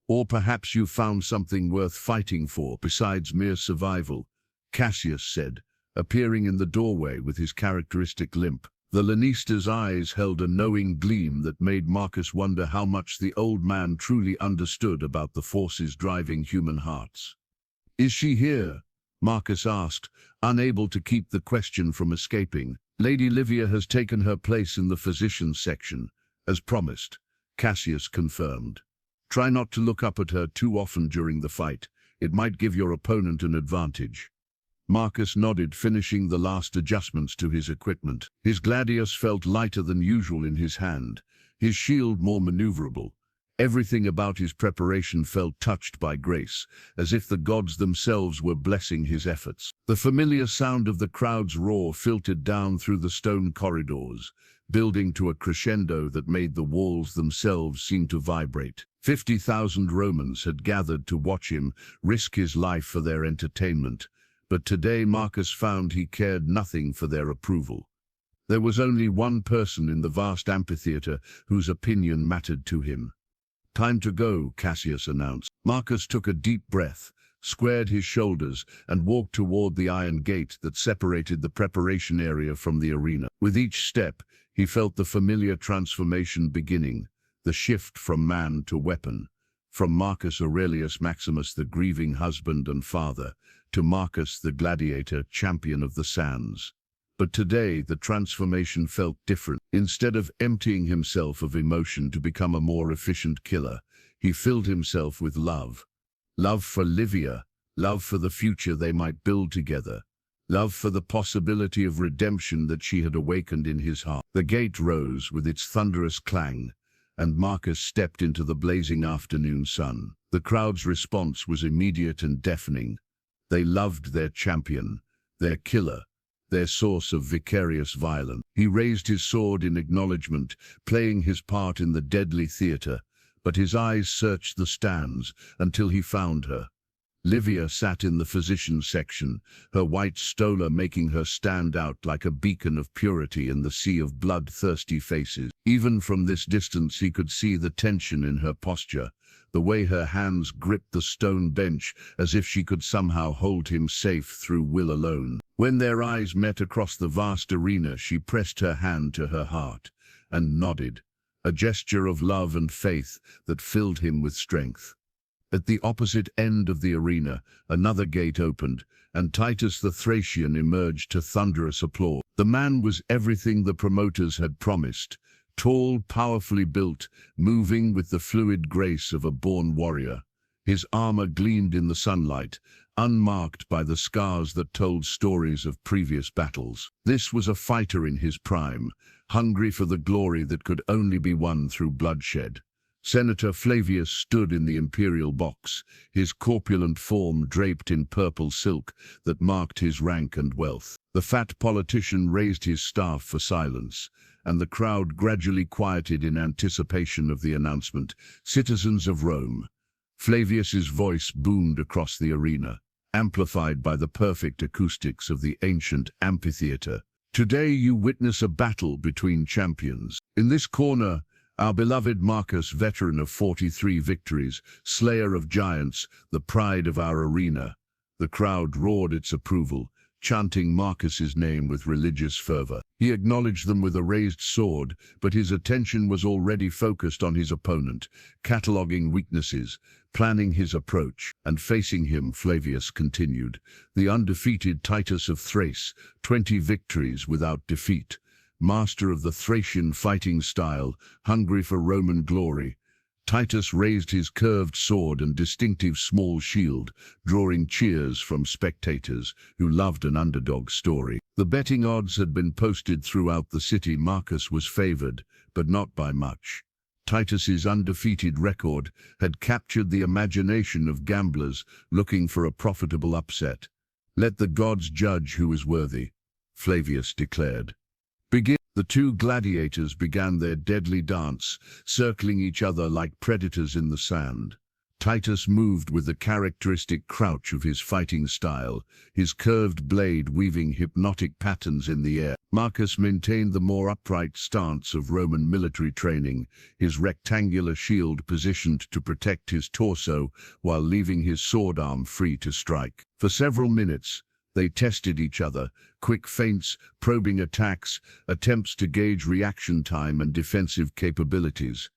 "Or perhaps you found something worth fighting for besides mere survival," Cassius said, appearing in the doorway with his characteristic limp. The Lanista's eyes held a knowing gleam that made Marcus wonder how much the old man truly understood about the forces driving human hearts. "Is she here?" Marcus asked, unable to keep the question from escaping. "Lady Livia has taken her place in the physician's section, as promised," Cassius confirmed. "Try not to look up at her too often during the fight. It might give your opponent an advantage." Marcus nodded, finishing the last adjustments to his equipment. His gladius felt lighter than usual in his hand, his shield more maneuverable. Everything about his preparation felt touched by grace, as if the gods themselves were blessing his efforts. The familiar sound of the crowd's roar filtered down through the stone corridors, building to a crescendo that made the walls themselves seem to vibrate. 50,000 Romans had gathered to watch him risk his life for their entertainment, but today Marcus found he cared nothing for their approval. There was only one person in the vast amphitheater whose opinion mattered to him. "Time to go," Cassius announced. Marcus took a deep breath, squared his shoulders, and walked toward the iron gate that separated the preparation area from the arena. With each step, he felt the familiar transformation beginning, the shift from man to weapon, from Marcus Aurelius Maximus, the grieving husband and father, to Marcus, the gladiator, champion of the sands. But today, the transformation felt different. Instead of emptying himself of emotion to become a more efficient killer, he filled himself with love. Love for Livia, love for the future they might build together, love for the possibility of redemption that she had awakened in his heart. The gate rose with its thunderous clang, and Marcus stepped into the blazing afternoon sun. The crowd's response was immediate and deafening. They loved their champion, their killer, their source of vicarious violence. He raised his sword in acknowledgement, playing his part in the deadly theater, but his eyes searched the stands until he found her. Livia sat in the physician's section, her white stola making her stand out like a beacon of purity in the sea of bloodthirsty faces. Even from this distance he could see the tension in her posture, the way her hands gripped the stone bench as if she could somehow hold him safe through will alone. When their eyes met across the vast arena, she pressed her hand to her heart and nodded, a gesture of love and faith that filled him with strength. At the opposite end of the arena, another gate opened, and Titus the Thracian emerged to thunderous applause. The man was everything the promoters had promised: tall, powerfully built, moving with the fluid grace of a born warrior. His armor gleamed in the sunlight, unmarked by the scars that told stories of previous battles. This was a fighter in his prime, hungry for the glory that could only be won through bloodshed. Senator Flavius stood in the imperial box, his corpulent form draped in purple silk that marked his rank and wealth. The fat politician raised his staff for silence, and the crowd gradually quieted in anticipation of the announcement. Citizens of Rome. Flavius's voice boomed across the arena, amplified by the perfect acoustics of the ancient amphitheater. Today you witness a battle between champions. In this corner, our beloved Marcus, veteran of 43 victories, slayer of giants, the pride of our arena. The crowd roared its approval, chanting Marcus's name with religious fervor. He acknowledged them with a raised sword, but his attention was already focused on his opponent, cataloging weaknesses, planning his approach. And facing him, Flavius continued, the undefeated Titus of Thrace, 20 victories without defeat. Master of the Thracian fighting style, hungry for Roman glory. Titus raised his curved sword and distinctive small shield, drawing cheers from spectators who loved an underdog story. The betting odds had been posted throughout the city. Marcus was favored, but not by much. Titus's undefeated record had captured the imagination of gamblers looking for a profitable upset. Let the gods judge who is worthy, Flavius declared. The two gladiators began their deadly dance, circling each other like predators in the sand. Titus moved with the characteristic crouch of his fighting style, his curved blade weaving hypnotic patterns in the air. Marcus maintained the more upright stance of Roman military training, his rectangular shield positioned to protect his torso while leaving his sword arm free to strike. For several minutes, they tested each other, quick feints, probing attacks, attempts to gauge reaction time and defensive capabilities.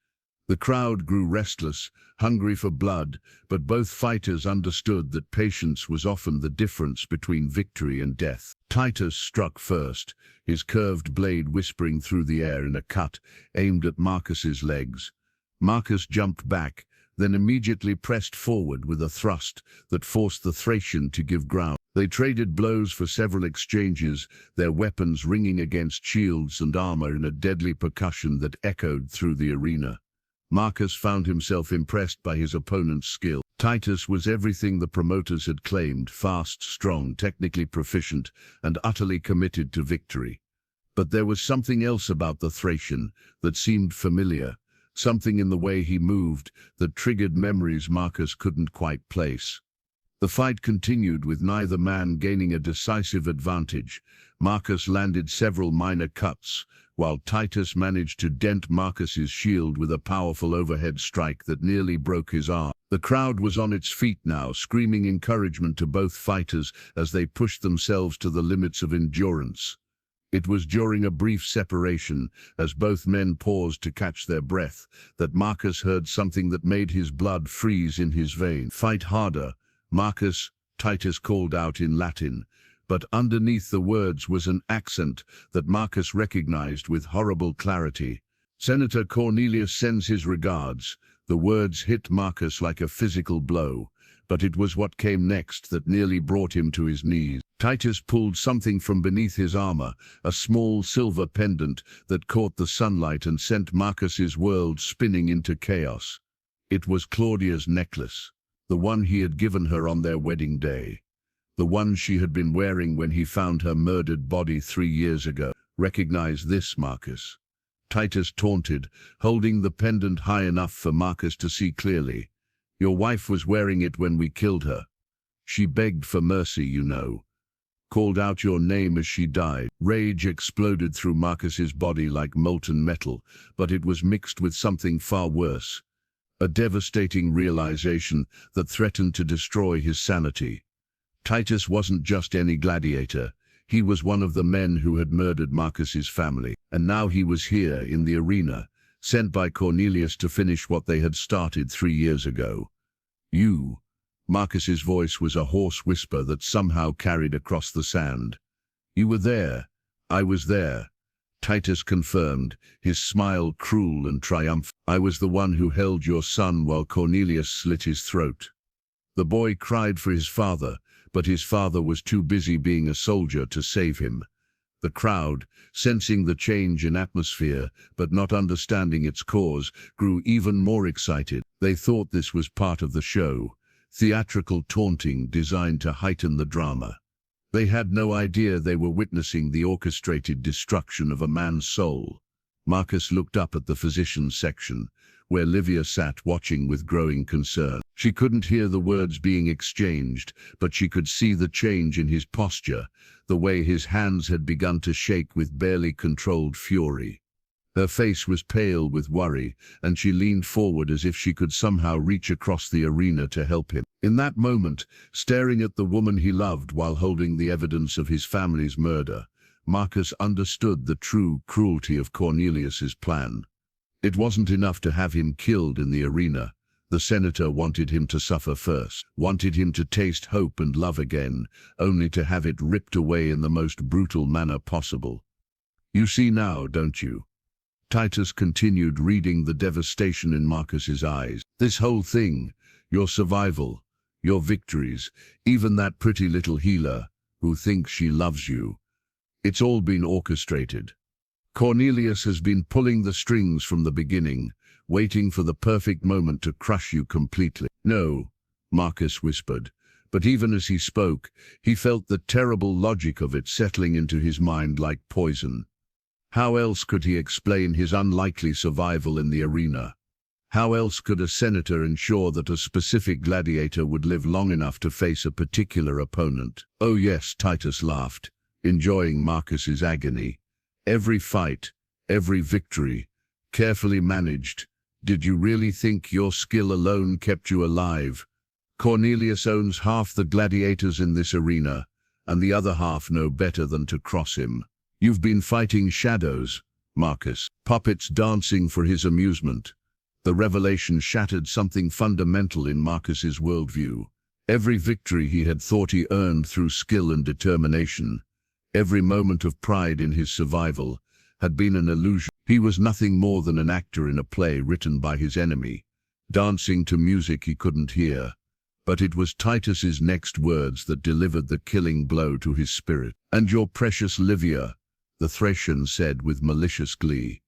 The crowd grew restless, hungry for blood, but both fighters understood that patience was often the difference between victory and death. Titus struck first, his curved blade whispering through the air in a cut aimed at Marcus's legs. Marcus jumped back, then immediately pressed forward with a thrust that forced the Thracian to give ground. They traded blows for several exchanges, their weapons ringing against shields and armor in a deadly percussion that echoed through the arena. Marcus found himself impressed by his opponent's skill. Titus was everything the promoters had claimed: fast, strong, technically proficient, and utterly committed to victory. But there was something else about the Thracian that seemed familiar, something in the way he moved that triggered memories Marcus couldn't quite place. The fight continued with neither man gaining a decisive advantage. Marcus landed several minor cuts, while Titus managed to dent Marcus's shield with a powerful overhead strike that nearly broke his arm. The crowd was on its feet now, screaming encouragement to both fighters as they pushed themselves to the limits of endurance. It was during a brief separation, as both men paused to catch their breath, that Marcus heard something that made his blood freeze in his veins. "Fight harder, Marcus," Titus called out in Latin, but underneath the words was an accent that Marcus recognized with horrible clarity. "Senator Cornelius sends his regards." The words hit Marcus like a physical blow, but it was what came next that nearly brought him to his knees. Titus pulled something from beneath his armor, a small silver pendant that caught the sunlight and sent Marcus's world spinning into chaos. It was Claudia's necklace, the one he had given her on their wedding day, the one she had been wearing when he found her murdered body 3 years ago. "Recognize this, Marcus?" Titus taunted, holding the pendant high enough for Marcus to see clearly. "Your wife was wearing it when we killed her. She begged for mercy, you know. Called out your name as she died." Rage exploded through Marcus's body like molten metal, but it was mixed with something far worse. A devastating realization that threatened to destroy his sanity. Titus wasn't just any gladiator. He was one of the men who had murdered Marcus's family, and now he was here in the arena, sent by Cornelius to finish what they had started 3 years ago. "You," Marcus's voice was a hoarse whisper that somehow carried across the sand. "You were there. I was there," Titus confirmed, his smile cruel and triumphant. "I was the one who held your son while Cornelius slit his throat." The boy cried for his father, but his father was too busy being a soldier to save him. The crowd, sensing the change in atmosphere, but not understanding its cause, grew even more excited. They thought this was part of the show, theatrical taunting designed to heighten the drama. They had no idea they were witnessing the orchestrated destruction of a man's soul. Marcus looked up at the physician's section, where Livia sat watching with growing concern. She couldn't hear the words being exchanged, but she could see the change in his posture, the way his hands had begun to shake with barely controlled fury. Her face was pale with worry, and she leaned forward as if she could somehow reach across the arena to help him. In that moment, staring at the woman he loved while holding the evidence of his family's murder, Marcus understood the true cruelty of Cornelius's plan. It wasn't enough to have him killed in the arena. The senator wanted him to suffer first, wanted him to taste hope and love again, only to have it ripped away in the most brutal manner possible. "You see now, don't you?" Titus continued, reading the devastation in Marcus's eyes. "This whole thing, your survival, your victories, even that pretty little healer who thinks she loves you, it's all been orchestrated. Cornelius has been pulling the strings from the beginning, waiting for the perfect moment to crush you completely." "No," Marcus whispered, but even as he spoke, he felt the terrible logic of it settling into his mind like poison. How else could he explain his unlikely survival in the arena? How else could a senator ensure that a specific gladiator would live long enough to face a particular opponent? "Oh yes," Titus laughed, enjoying Marcus's agony. "Every fight, every victory, carefully managed. Did you really think your skill alone kept you alive? Cornelius owns half the gladiators in this arena, and the other half know better than to cross him. You've been fighting shadows, Marcus, puppets dancing for his amusement." The revelation shattered something fundamental in Marcus's worldview. Every victory he had thought he earned through skill and determination, every moment of pride in his survival, had been an illusion. He was nothing more than an actor in a play written by his enemy, dancing to music he couldn't hear. But it was Titus's next words that delivered the killing blow to his spirit. "And your precious Livia," the Thracian said with malicious glee.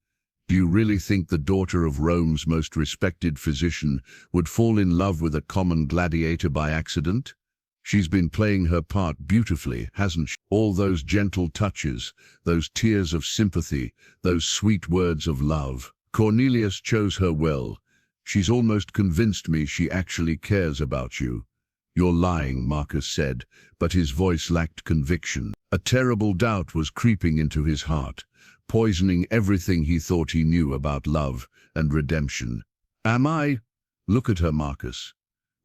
"Do you really think the daughter of Rome's most respected physician would fall in love with a common gladiator by accident? She's been playing her part beautifully, hasn't she? All those gentle touches, those tears of sympathy, those sweet words of love. Cornelius chose her well. She's almost convinced me she actually cares about you. "You're lying," Marcus said, but his voice lacked conviction. A terrible doubt was creeping into his heart, poisoning everything he thought he knew about love and redemption. "Am I?" "Look at her, Marcus.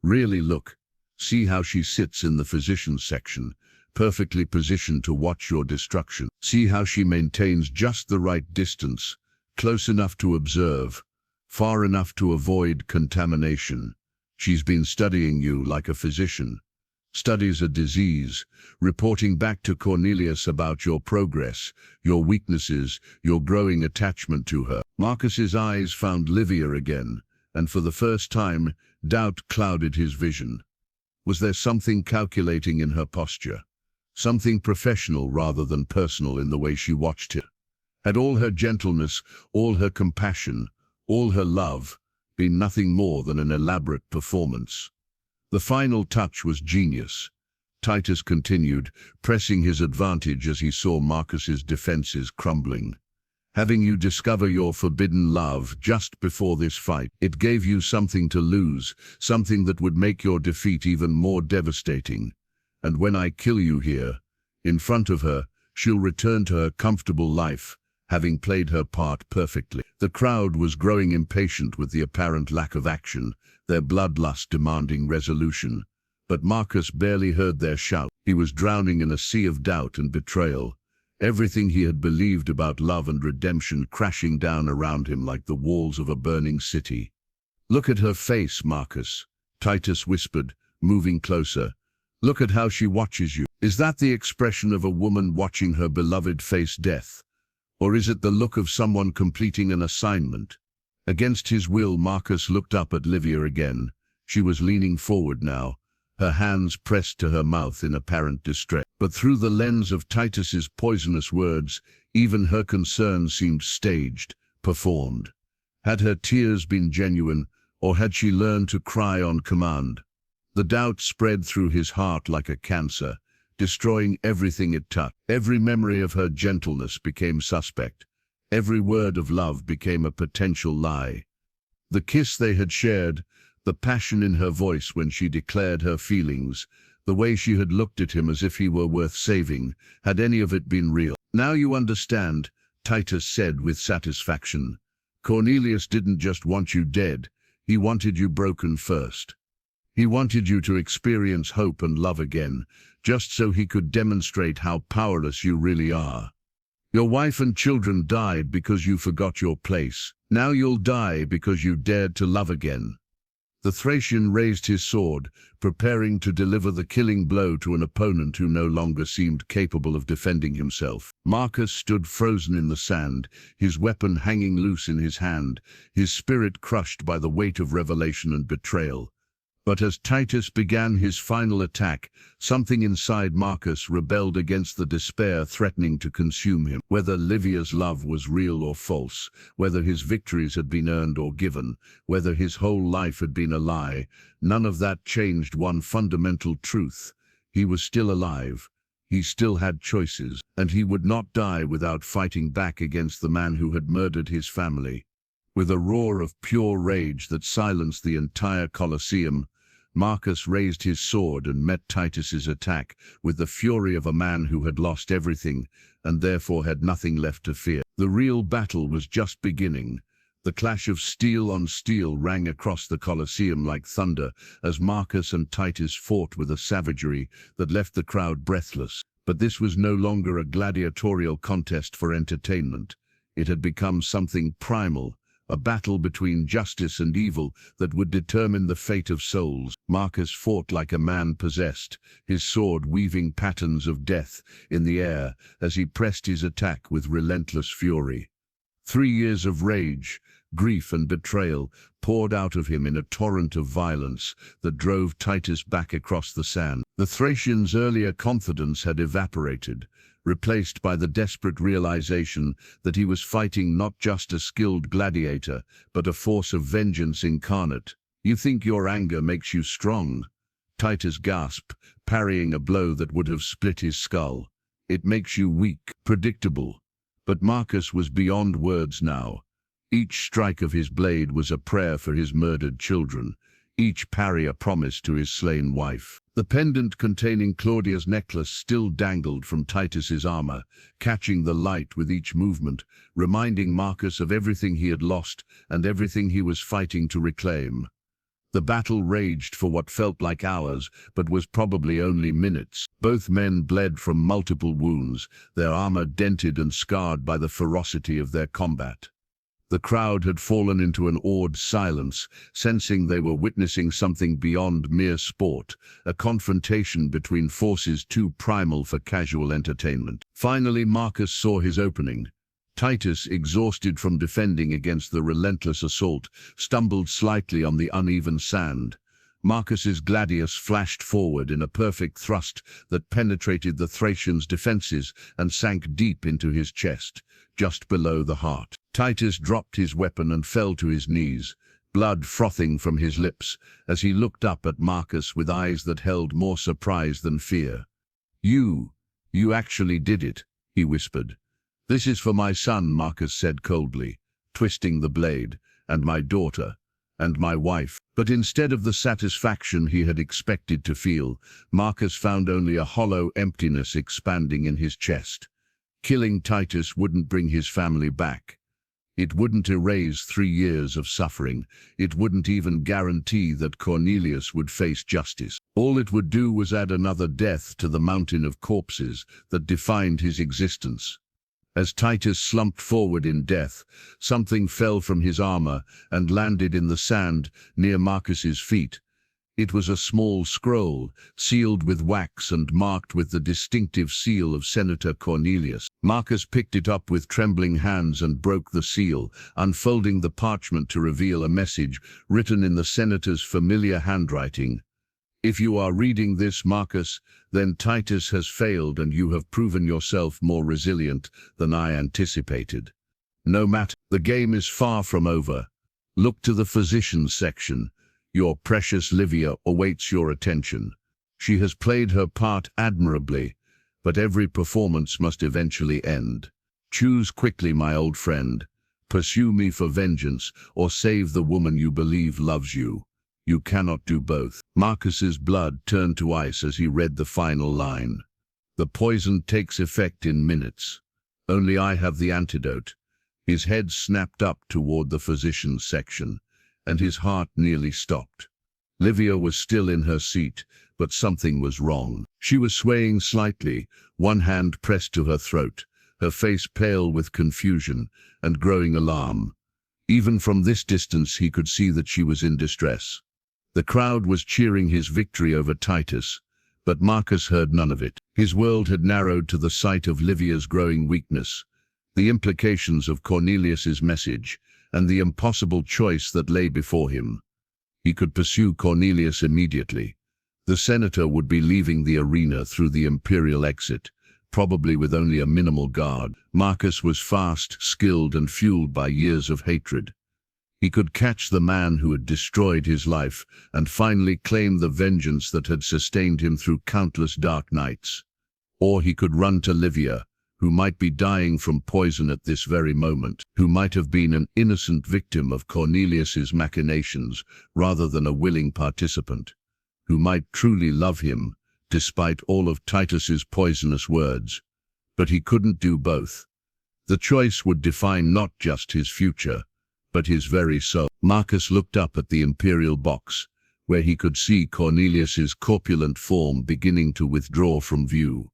Really look. See how she sits in the physician's section, perfectly positioned to watch your destruction. See how she maintains just the right distance, close enough to observe, far enough to avoid contamination. She's been studying you like a physician. Studies a disease, reporting back to Cornelius about your progress, your weaknesses, your growing attachment to her." Marcus's eyes found Livia again, and for the first time, doubt clouded his vision. Was there something calculating in her posture? Something professional rather than personal in the way she watched him? Had all her gentleness, all her compassion, all her love been nothing more than an elaborate performance? The final touch was genius. Titus continued, pressing his advantage as he saw Marcus's defenses crumbling. "Having you discover your forbidden love just before this fight, it gave you something to lose, something that would make your defeat even more devastating. And when I kill you here, in front of her, she'll return to her comfortable life, having played her part perfectly." The crowd was growing impatient with the apparent lack of action, their bloodlust demanding resolution. But Marcus barely heard their shout. He was drowning in a sea of doubt and betrayal, everything he had believed about love and redemption crashing down around him like the walls of a burning city. "Look at her face, Marcus," Titus whispered, moving closer. "Look at how she watches you. Is that the expression of a woman watching her beloved face death? Or is it the look of someone completing an assignment?" Against his will, Marcus looked up at Livia again. She was leaning forward now, her hands pressed to her mouth in apparent distress. But through the lens of Titus's poisonous words, even her concern seemed staged, performed. Had her tears been genuine, or had she learned to cry on command? The doubt spread through his heart like a cancer, destroying everything it touched. Every memory of her gentleness became suspect. Every word of love became a potential lie. The kiss they had shared, the passion in her voice when she declared her feelings, the way she had looked at him as if he were worth saving, had any of it been real? "Now you understand," Titus said with satisfaction. "Cornelius didn't just want you dead, he wanted you broken first. He wanted you to experience hope and love again, just so he could demonstrate how powerless you really are. Your wife and children died because you forgot your place. Now you'll die because you dared to love again." The Thracian raised his sword, preparing to deliver the killing blow to an opponent who no longer seemed capable of defending himself. Marcus stood frozen in the sand, his weapon hanging loose in his hand, his spirit crushed by the weight of revelation and betrayal. But as Titus began his final attack, something inside Marcus rebelled against the despair threatening to consume him. Whether Livia's love was real or false, whether his victories had been earned or given, whether his whole life had been a lie, none of that changed one fundamental truth. He was still alive. He still had choices, and he would not die without fighting back against the man who had murdered his family. With a roar of pure rage that silenced the entire Colosseum, Marcus raised his sword and met Titus's attack with the fury of a man who had lost everything and therefore had nothing left to fear. The real battle was just beginning. The clash of steel on steel rang across the Colosseum like thunder as Marcus and Titus fought with a savagery that left the crowd breathless. But this was no longer a gladiatorial contest for entertainment. It had become something primal, a battle between justice and evil that would determine the fate of souls. Marcus fought like a man possessed, his sword weaving patterns of death in the air as he pressed his attack with relentless fury. 3 years of rage, grief and betrayal poured out of him in a torrent of violence that drove Titus back across the sand. The Thracian's earlier confidence had evaporated, replaced by the desperate realization that he was fighting not just a skilled gladiator, but a force of vengeance incarnate. "You think your anger makes you strong?" Titus gasped, parrying a blow that would have split his skull. "It makes you weak, predictable." But Marcus was beyond words now. Each strike of his blade was a prayer for his murdered children, each parry a promise to his slain wife. The pendant containing Claudia's necklace still dangled from Titus's armor, catching the light with each movement, reminding Marcus of everything he had lost and everything he was fighting to reclaim. The battle raged for what felt like hours, but was probably only minutes. Both men bled from multiple wounds, their armor dented and scarred by the ferocity of their combat. The crowd had fallen into an awed silence, sensing they were witnessing something beyond mere sport, a confrontation between forces too primal for casual entertainment. Finally, Marcus saw his opening. Titus, exhausted from defending against the relentless assault, stumbled slightly on the uneven sand. Marcus's gladius flashed forward in a perfect thrust that penetrated the Thracian's defenses and sank deep into his chest, just below the heart. Titus dropped his weapon and fell to his knees, blood frothing from his lips, as he looked up at Marcus with eyes that held more surprise than fear. You actually did it," he whispered. "This is for my son," Marcus said coldly, twisting the blade, "and my daughter, and my wife." But instead of the satisfaction he had expected to feel, Marcus found only a hollow emptiness expanding in his chest. Killing Titus wouldn't bring his family back. It wouldn't erase 3 years of suffering. It wouldn't even guarantee that Cornelius would face justice. All it would do was add another death to the mountain of corpses that defined his existence. As Titus slumped forward in death, something fell from his armor and landed in the sand near Marcus's feet. It was a small scroll, sealed with wax and marked with the distinctive seal of Senator Cornelius. Marcus picked it up with trembling hands and broke the seal, unfolding the parchment to reveal a message written in the senator's familiar handwriting. "If you are reading this, Marcus, then Titus has failed and you have proven yourself more resilient than I anticipated. No matter, the game is far from over. Look to the physician's section. Your precious Livia awaits your attention. She has played her part admirably, but every performance must eventually end. Choose quickly, my old friend. Pursue me for vengeance, or save the woman you believe loves you. You cannot do both." Marcus's blood turned to ice as he read the final line. "The poison takes effect in minutes. Only I have the antidote." His head snapped up toward the physician's section, and his heart nearly stopped. Livia was still in her seat, but something was wrong. She was swaying slightly, one hand pressed to her throat, her face pale with confusion and growing alarm. Even from this distance he could see that she was in distress. The crowd was cheering his victory over Titus, but Marcus heard none of it. His world had narrowed to the sight of Livia's growing weakness, the implications of Cornelius's message, and the impossible choice that lay before him. He could pursue Cornelius immediately. The senator would be leaving the arena through the imperial exit, probably with only a minimal guard. Marcus was fast, skilled, and fueled by years of hatred. He could catch the man who had destroyed his life and finally claim the vengeance that had sustained him through countless dark nights. Or he could run to Livia, who might be dying from poison at this very moment, who might have been an innocent victim of Cornelius's machinations rather than a willing participant, who might truly love him, despite all of Titus's poisonous words. But he couldn't do both. The choice would define not just his future, but his very soul. Marcus looked up at the imperial box, where he could see Cornelius's corpulent form beginning to withdraw from view.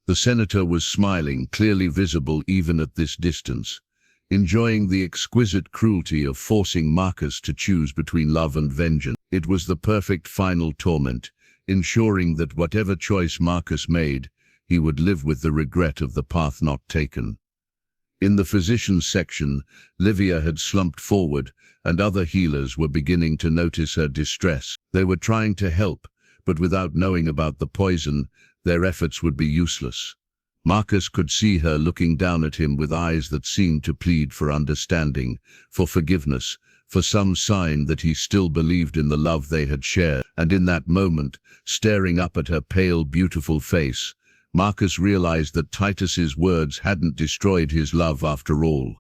The senator was smiling, clearly visible even at this distance, enjoying the exquisite cruelty of forcing Marcus to choose between love and vengeance. It was the perfect final torment, ensuring that whatever choice Marcus made, he would live with the regret of the path not taken. In the physician's section, Livia had slumped forward, and other healers were beginning to notice her distress. They were trying to help, but without knowing about the poison, their efforts would be useless. Marcus could see her looking down at him with eyes that seemed to plead for understanding, for forgiveness, for some sign that he still believed in the love they had shared. And in that moment, staring up at her pale, beautiful face, Marcus realized that Titus's words hadn't destroyed his love after all.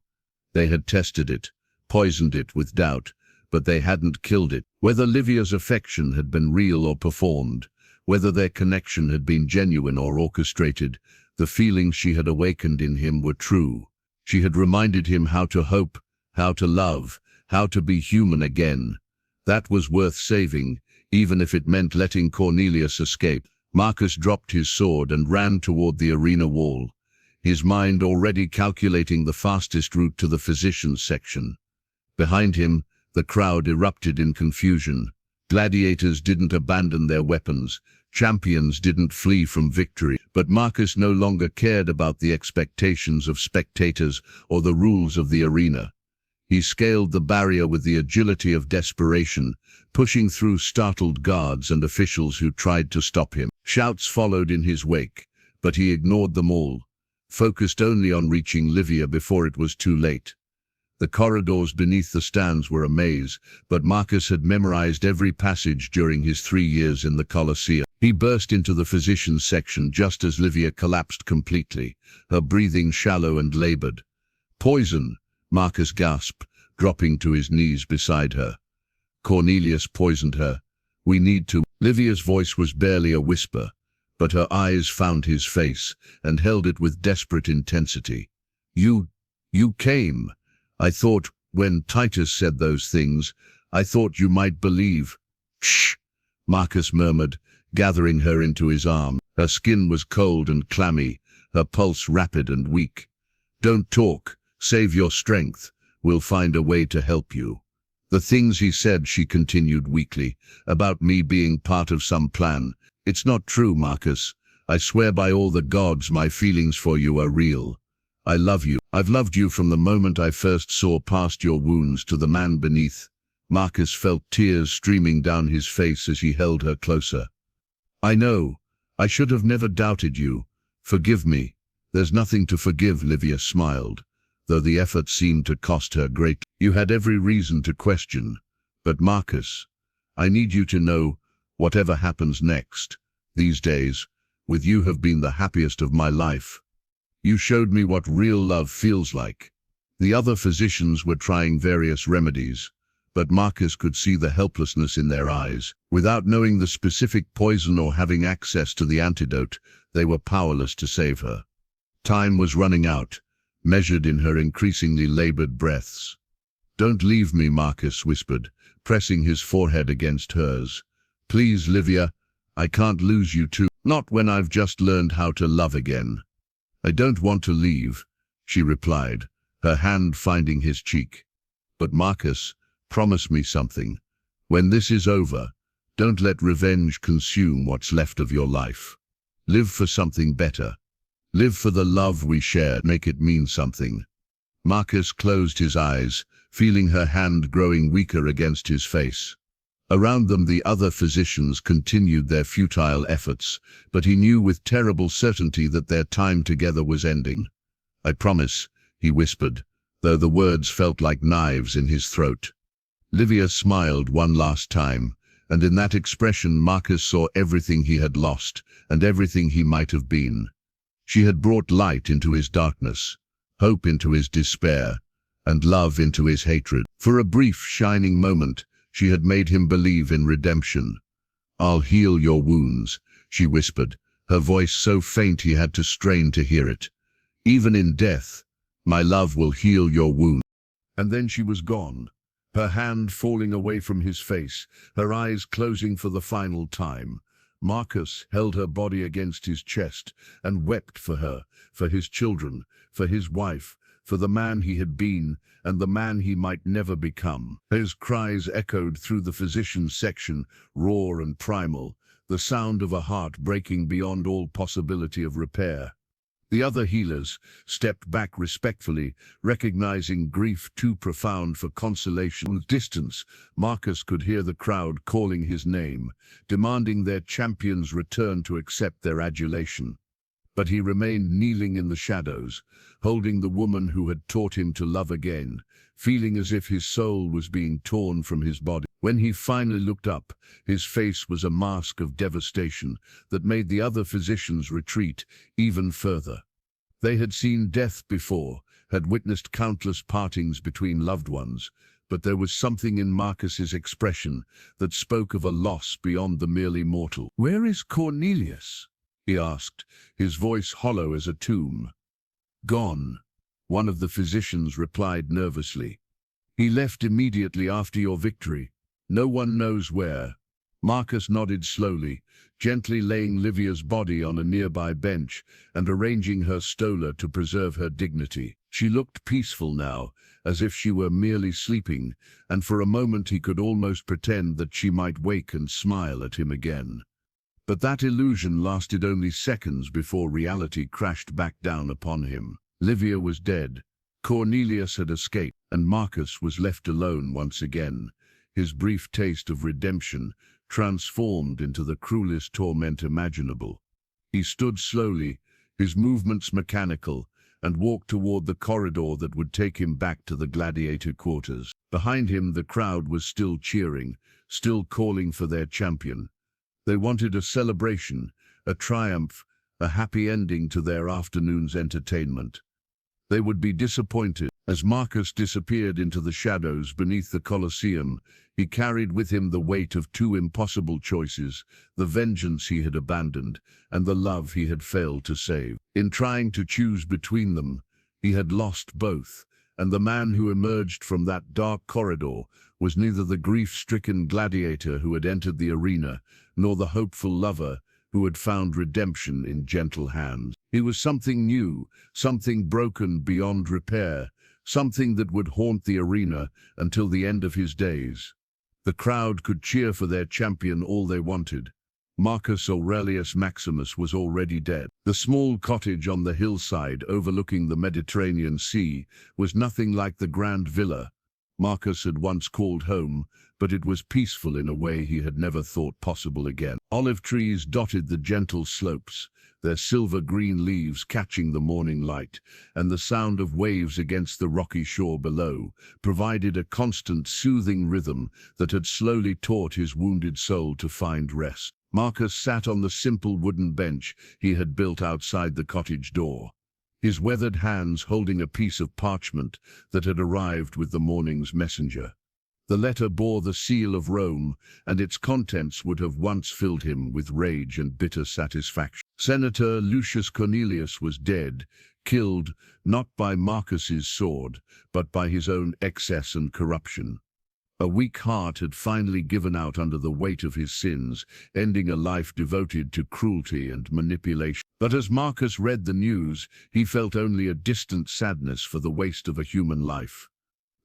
They had tested it, poisoned it with doubt, but they hadn't killed it. Whether Livia's affection had been real or performed, Whether their connection had been genuine or orchestrated, the feelings she had awakened in him were true. She had reminded him how to hope, how to love, how to be human again. That was worth saving, even if it meant letting Cornelius escape. Marcus dropped his sword and ran toward the arena wall, his mind already calculating the fastest route to the physician's section. Behind him, the crowd erupted in confusion. Gladiators didn't abandon their weapons, champions didn't flee from victory, but Marcus no longer cared about the expectations of spectators or the rules of the arena. He scaled the barrier with the agility of desperation, pushing through startled guards and officials who tried to stop him. Shouts followed in his wake, but he ignored them all, focused only on reaching Livia before it was too late. The corridors beneath the stands were a maze, but Marcus had memorized every passage during his 3 years in the Colosseum. He burst into the physician's section just as Livia collapsed completely, her breathing shallow and labored. "Poison!" Marcus gasped, dropping to his knees beside her. "Cornelius poisoned her. We need to—" Livia's voice was barely a whisper, but her eyes found his face and held it with desperate intensity. You came. I thought, when Titus said those things, I thought you might believe." "Shh," Marcus murmured, gathering her into his arm. Her skin was cold and clammy, her pulse rapid and weak. "Don't talk. Save your strength. We'll find a way to help you." "The things he said," she continued weakly, "about me being part of some plan. It's not true, Marcus. I swear by all the gods my feelings for you are real. I love you. I've loved you from the moment I first saw past your wounds to the man beneath." Marcus felt tears streaming down his face as he held her closer. "I know. I should have never doubted you. Forgive me." "There's nothing to forgive," Livia smiled, though the effort seemed to cost her greatly. "You had every reason to question. But Marcus, I need you to know, whatever happens next, these days, with you have been the happiest of my life. You showed me what real love feels like." The other physicians were trying various remedies, but Marcus could see the helplessness in their eyes. Without knowing the specific poison or having access to the antidote, they were powerless to save her. Time was running out, measured in her increasingly labored breaths. "Don't leave me," Marcus whispered, pressing his forehead against hers. "Please, Livia, I can't lose you too. Not when I've just learned how to love again." "I don't want to leave," she replied, her hand finding his cheek. "But Marcus, promise me something. When this is over, don't let revenge consume what's left of your life. Live for something better. Live for the love we shared. Make it mean something." Marcus closed his eyes, feeling her hand growing weaker against his face. Around them the other physicians continued their futile efforts, but he knew with terrible certainty that their time together was ending. "I promise," he whispered, though the words felt like knives in his throat. Livia smiled one last time, and in that expression Marcus saw everything he had lost and everything he might have been. She had brought light into his darkness, hope into his despair, and love into his hatred. For a brief, shining moment, she had made him believe in redemption. "I'll heal your wounds," she whispered, her voice so faint he had to strain to hear it. "Even in death, my love will heal your wounds." And then she was gone, her hand falling away from his face, her eyes closing for the final time. Marcus held her body against his chest and wept for her, for his children, for his wife, for the man he had been and the man he might never become. His cries echoed through the physician's section, raw and primal, the sound of a heart breaking beyond all possibility of repair. The other healers stepped back respectfully, recognizing grief too profound for consolation. From a distance, Marcus could hear the crowd calling his name, demanding their champion's return to accept their adulation. But he remained kneeling in the shadows, holding the woman who had taught him to love again, feeling as if his soul was being torn from his body. When he finally looked up, his face was a mask of devastation that made the other physicians retreat even further. They had seen death before, had witnessed countless partings between loved ones, but there was something in Marcus's expression that spoke of a loss beyond the merely mortal. "Where is Cornelius?" he asked, his voice hollow as a tomb. "Gone," one of the physicians replied nervously. "He left immediately after your victory. No one knows where." Marcus nodded slowly, gently laying Livia's body on a nearby bench and arranging her stola to preserve her dignity. She looked peaceful now, as if she were merely sleeping, and for a moment he could almost pretend that she might wake and smile at him again. But that illusion lasted only seconds before reality crashed back down upon him. Livia was dead, Cornelius had escaped, and Marcus was left alone once again, his brief taste of redemption transformed into the cruelest torment imaginable. He stood slowly, his movements mechanical, and walked toward the corridor that would take him back to the gladiator quarters. Behind him the crowd was still cheering, still calling for their champion. They wanted a celebration, a triumph, a happy ending to their afternoon's entertainment. They would be disappointed. As Marcus disappeared into the shadows beneath the Colosseum, he carried with him the weight of two impossible choices, the vengeance he had abandoned and the love he had failed to save. In trying to choose between them, he had lost both, and the man who emerged from that dark corridor was neither the grief-stricken gladiator who had entered the arena, nor the hopeful lover who had found redemption in gentle hands. He was something new, something broken beyond repair, something that would haunt the arena until the end of his days. The crowd could cheer for their champion all they wanted. Marcus Aurelius Maximus was already dead. The small cottage on the hillside overlooking the Mediterranean Sea was nothing like the grand villa Marcus had once called home, but it was peaceful in a way he had never thought possible again. Olive trees dotted the gentle slopes, their silver-green leaves catching the morning light, and the sound of waves against the rocky shore below provided a constant, soothing rhythm that had slowly taught his wounded soul to find rest. Marcus sat on the simple wooden bench he had built outside the cottage door, his weathered hands holding a piece of parchment that had arrived with the morning's messenger. The letter bore the seal of Rome, and its contents would have once filled him with rage and bitter satisfaction. Senator Lucius Cornelius was dead, killed not by Marcus's sword, but by his own excess and corruption. A weak heart had finally given out under the weight of his sins, ending a life devoted to cruelty and manipulation. But as Marcus read the news, he felt only a distant sadness for the waste of a human life.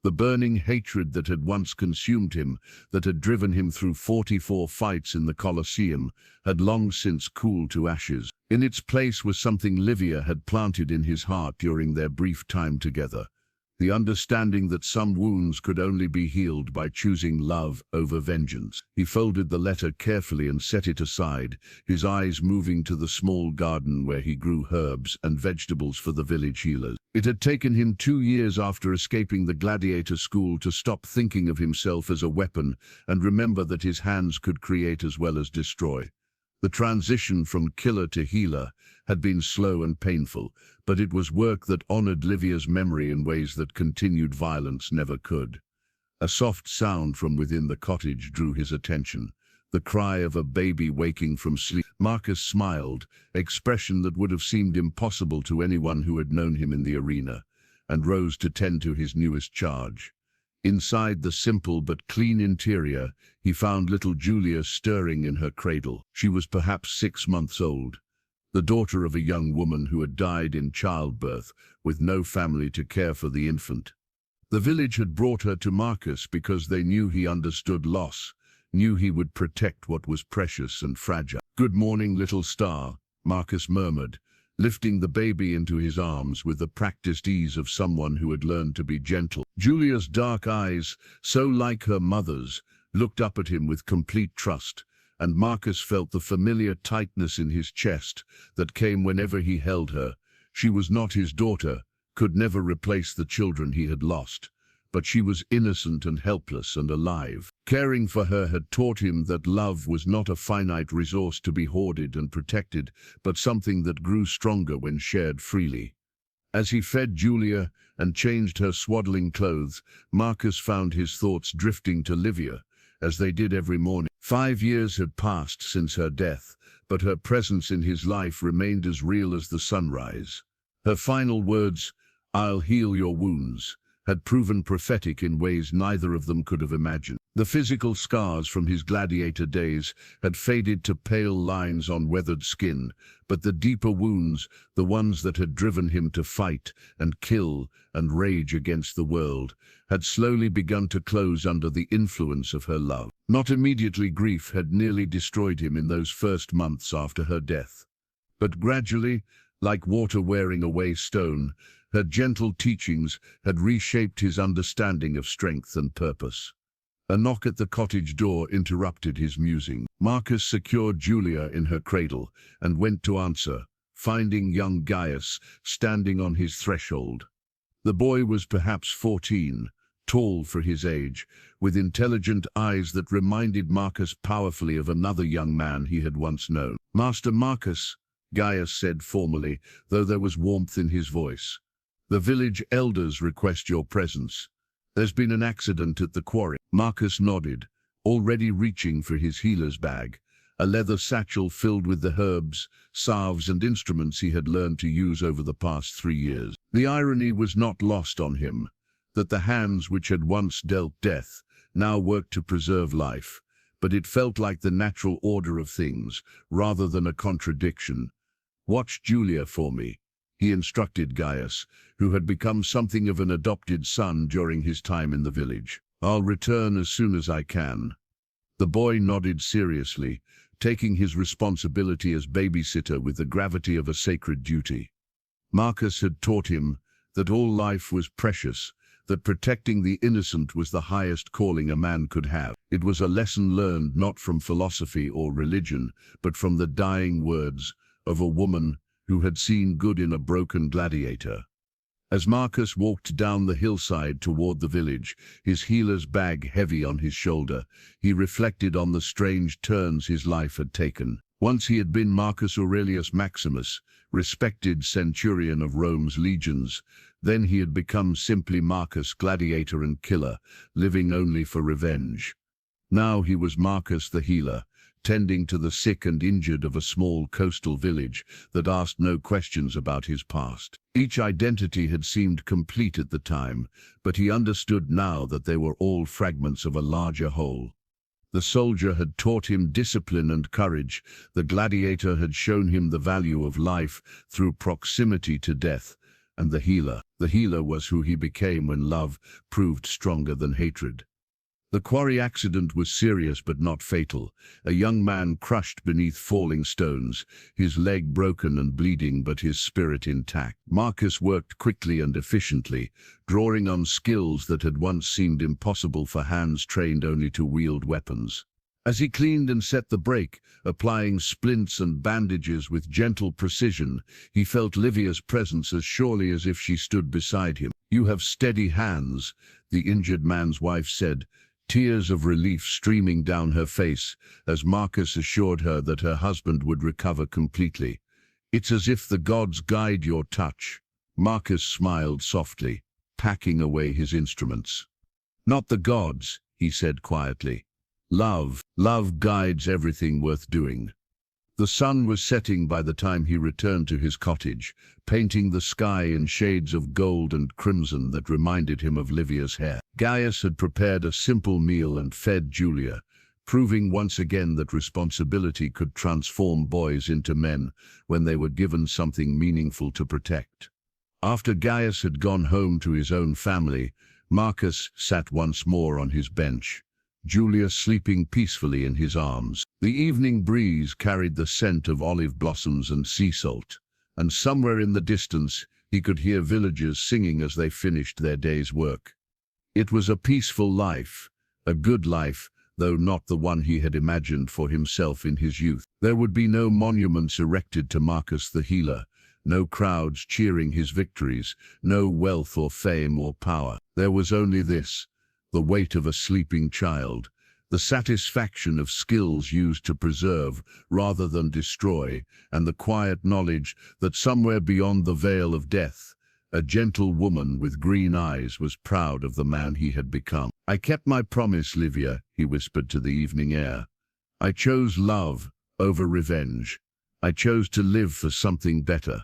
The burning hatred that had once consumed him, that had driven him through 44 fights in the Colosseum, had long since cooled to ashes. In its place was something Livia had planted in his heart during their brief time together. The understanding that some wounds could only be healed by choosing love over vengeance. He folded the letter carefully and set it aside, his eyes moving to the small garden where he grew herbs and vegetables for the village healers. It had taken him 2 years after escaping the gladiator school to stop thinking of himself as a weapon and remember that his hands could create as well as destroy. The transition from killer to healer had been slow and painful, but it was work that honored Livia's memory in ways that continued violence never could. A soft sound from within the cottage drew his attention, the cry of a baby waking from sleep. Marcus smiled, expression that would have seemed impossible to anyone who had known him in the arena, and rose to tend to his newest charge. Inside the simple but clean interior, he found little Julia stirring in her cradle. She was perhaps 6 months old, the daughter of a young woman who had died in childbirth, with no family to care for the infant. The village had brought her to Marcus because they knew he understood loss, knew he would protect what was precious and fragile. "Good morning, little star," Marcus murmured, lifting the baby into his arms with the practiced ease of someone who had learned to be gentle. Julia's dark eyes, so like her mother's, looked up at him with complete trust, and Marcus felt the familiar tightness in his chest that came whenever he held her. She was not his daughter, could never replace the children he had lost, but she was innocent and helpless and alive. Caring for her had taught him that love was not a finite resource to be hoarded and protected, but something that grew stronger when shared freely. As he fed Julia and changed her swaddling clothes, Marcus found his thoughts drifting to Livia, as they did every morning. 5 years had passed since her death, but her presence in his life remained as real as the sunrise. Her final words, "I'll heal your wounds," had proven prophetic in ways neither of them could have imagined. The physical scars from his gladiator days had faded to pale lines on weathered skin, but the deeper wounds, the ones that had driven him to fight and kill and rage against the world, had slowly begun to close under the influence of her love. Not immediately, grief had nearly destroyed him in those first months after her death. But gradually, like water wearing away stone, her gentle teachings had reshaped his understanding of strength and purpose. A knock at the cottage door interrupted his musing. Marcus secured Julia in her cradle and went to answer, finding young Gaius standing on his threshold. The boy was perhaps 14, tall for his age, with intelligent eyes that reminded Marcus powerfully of another young man he had once known. "Master Marcus," Gaius said formally, though there was warmth in his voice. "The village elders request your presence. There's been an accident at the quarry." Marcus nodded, already reaching for his healer's bag, a leather satchel filled with the herbs, salves and instruments he had learned to use over the past 3 years. The irony was not lost on him, that the hands which had once dealt death now worked to preserve life, but it felt like the natural order of things, rather than a contradiction. "Watch Julia for me," he instructed Gaius, who had become something of an adopted son during his time in the village. "I'll return as soon as I can." The boy nodded seriously, taking his responsibility as babysitter with the gravity of a sacred duty. Marcus had taught him that all life was precious, that protecting the innocent was the highest calling a man could have. It was a lesson learned not from philosophy or religion, but from the dying words of a woman who had seen good in a broken gladiator. As Marcus walked down the hillside toward the village, his healer's bag heavy on his shoulder, he reflected on the strange turns his life had taken. Once he had been Marcus Aurelius Maximus, respected centurion of Rome's legions. Then he had become simply Marcus, gladiator and killer, living only for revenge. Now he was Marcus the healer, tending to the sick and injured of a small coastal village that asked no questions about his past. Each identity had seemed complete at the time, but he understood now that they were all fragments of a larger whole. The soldier had taught him discipline and courage. The gladiator had shown him the value of life through proximity to death. And the healer was who he became when love proved stronger than hatred. The quarry accident was serious but not fatal. A young man crushed beneath falling stones, his leg broken and bleeding but his spirit intact. Marcus worked quickly and efficiently, drawing on skills that had once seemed impossible for hands trained only to wield weapons. As he cleaned and set the break, applying splints and bandages with gentle precision, he felt Livia's presence as surely as if she stood beside him. "You have steady hands," the injured man's wife said, tears of relief streaming down her face as Marcus assured her that her husband would recover completely. "It's as if the gods guide your touch." Marcus smiled softly, packing away his instruments. "Not the gods," he said quietly. Love guides everything worth doing." The sun was setting by the time he returned to his cottage, painting the sky in shades of gold and crimson that reminded him of Livia's hair. Gaius had prepared a simple meal and fed Julia, proving once again that responsibility could transform boys into men when they were given something meaningful to protect. After Gaius had gone home to his own family, Marcus sat once more on his bench, Julia sleeping peacefully in his arms. The evening breeze carried the scent of olive blossoms and sea salt, and somewhere in the distance he could hear villagers singing as they finished their day's work. It was a peaceful life, a good life, though not the one he had imagined for himself in his youth. There would be no monuments erected to Marcus the healer, no crowds cheering his victories, no wealth or fame or power. There was only this: the weight of a sleeping child, the satisfaction of skills used to preserve rather than destroy, and the quiet knowledge that somewhere beyond the veil of death, A gentle woman with green eyes was proud of the man he had become. "I kept my promise, Livia," he whispered to the evening air. "I chose love over revenge. I chose to live for something better."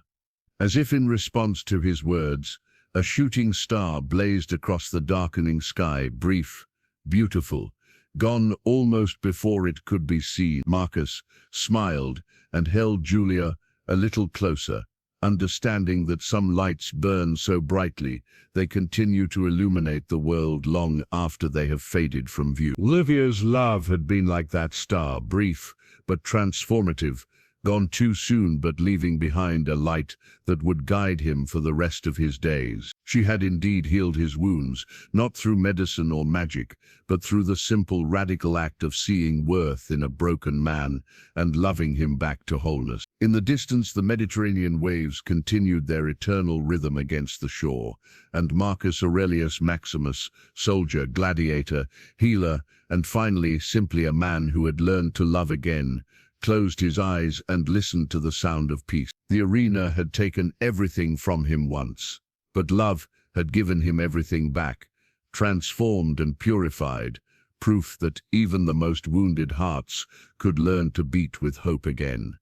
As if in response to his words, a shooting star blazed across the darkening sky, brief, beautiful, gone almost before it could be seen. Marcus smiled and held Julia a little closer, understanding that some lights burn so brightly they continue to illuminate the world long after they have faded from view. Livia's love had been like that star, brief but transformative, gone too soon but leaving behind a light that would guide him for the rest of his days. She had indeed healed his wounds, not through medicine or magic, but through the simple, radical act of seeing worth in a broken man and loving him back to wholeness. In the distance, the Mediterranean waves continued their eternal rhythm against the shore, and Marcus Aurelius Maximus, soldier, gladiator, healer, and finally simply a man who had learned to love again, closed his eyes and listened to the sound of peace. The arena had taken everything from him once, but love had given him everything back, transformed and purified, proof that even the most wounded hearts could learn to beat with hope again.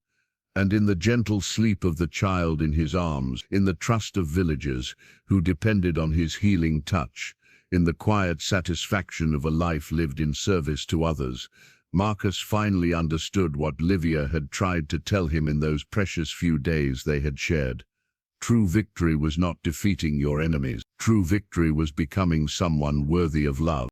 And in the gentle sleep of the child in his arms, in the trust of villagers who depended on his healing touch, in the quiet satisfaction of a life lived in service to others, Marcus finally understood what Livia had tried to tell him in those precious few days they had shared. True victory was not defeating your enemies. True victory was becoming someone worthy of love.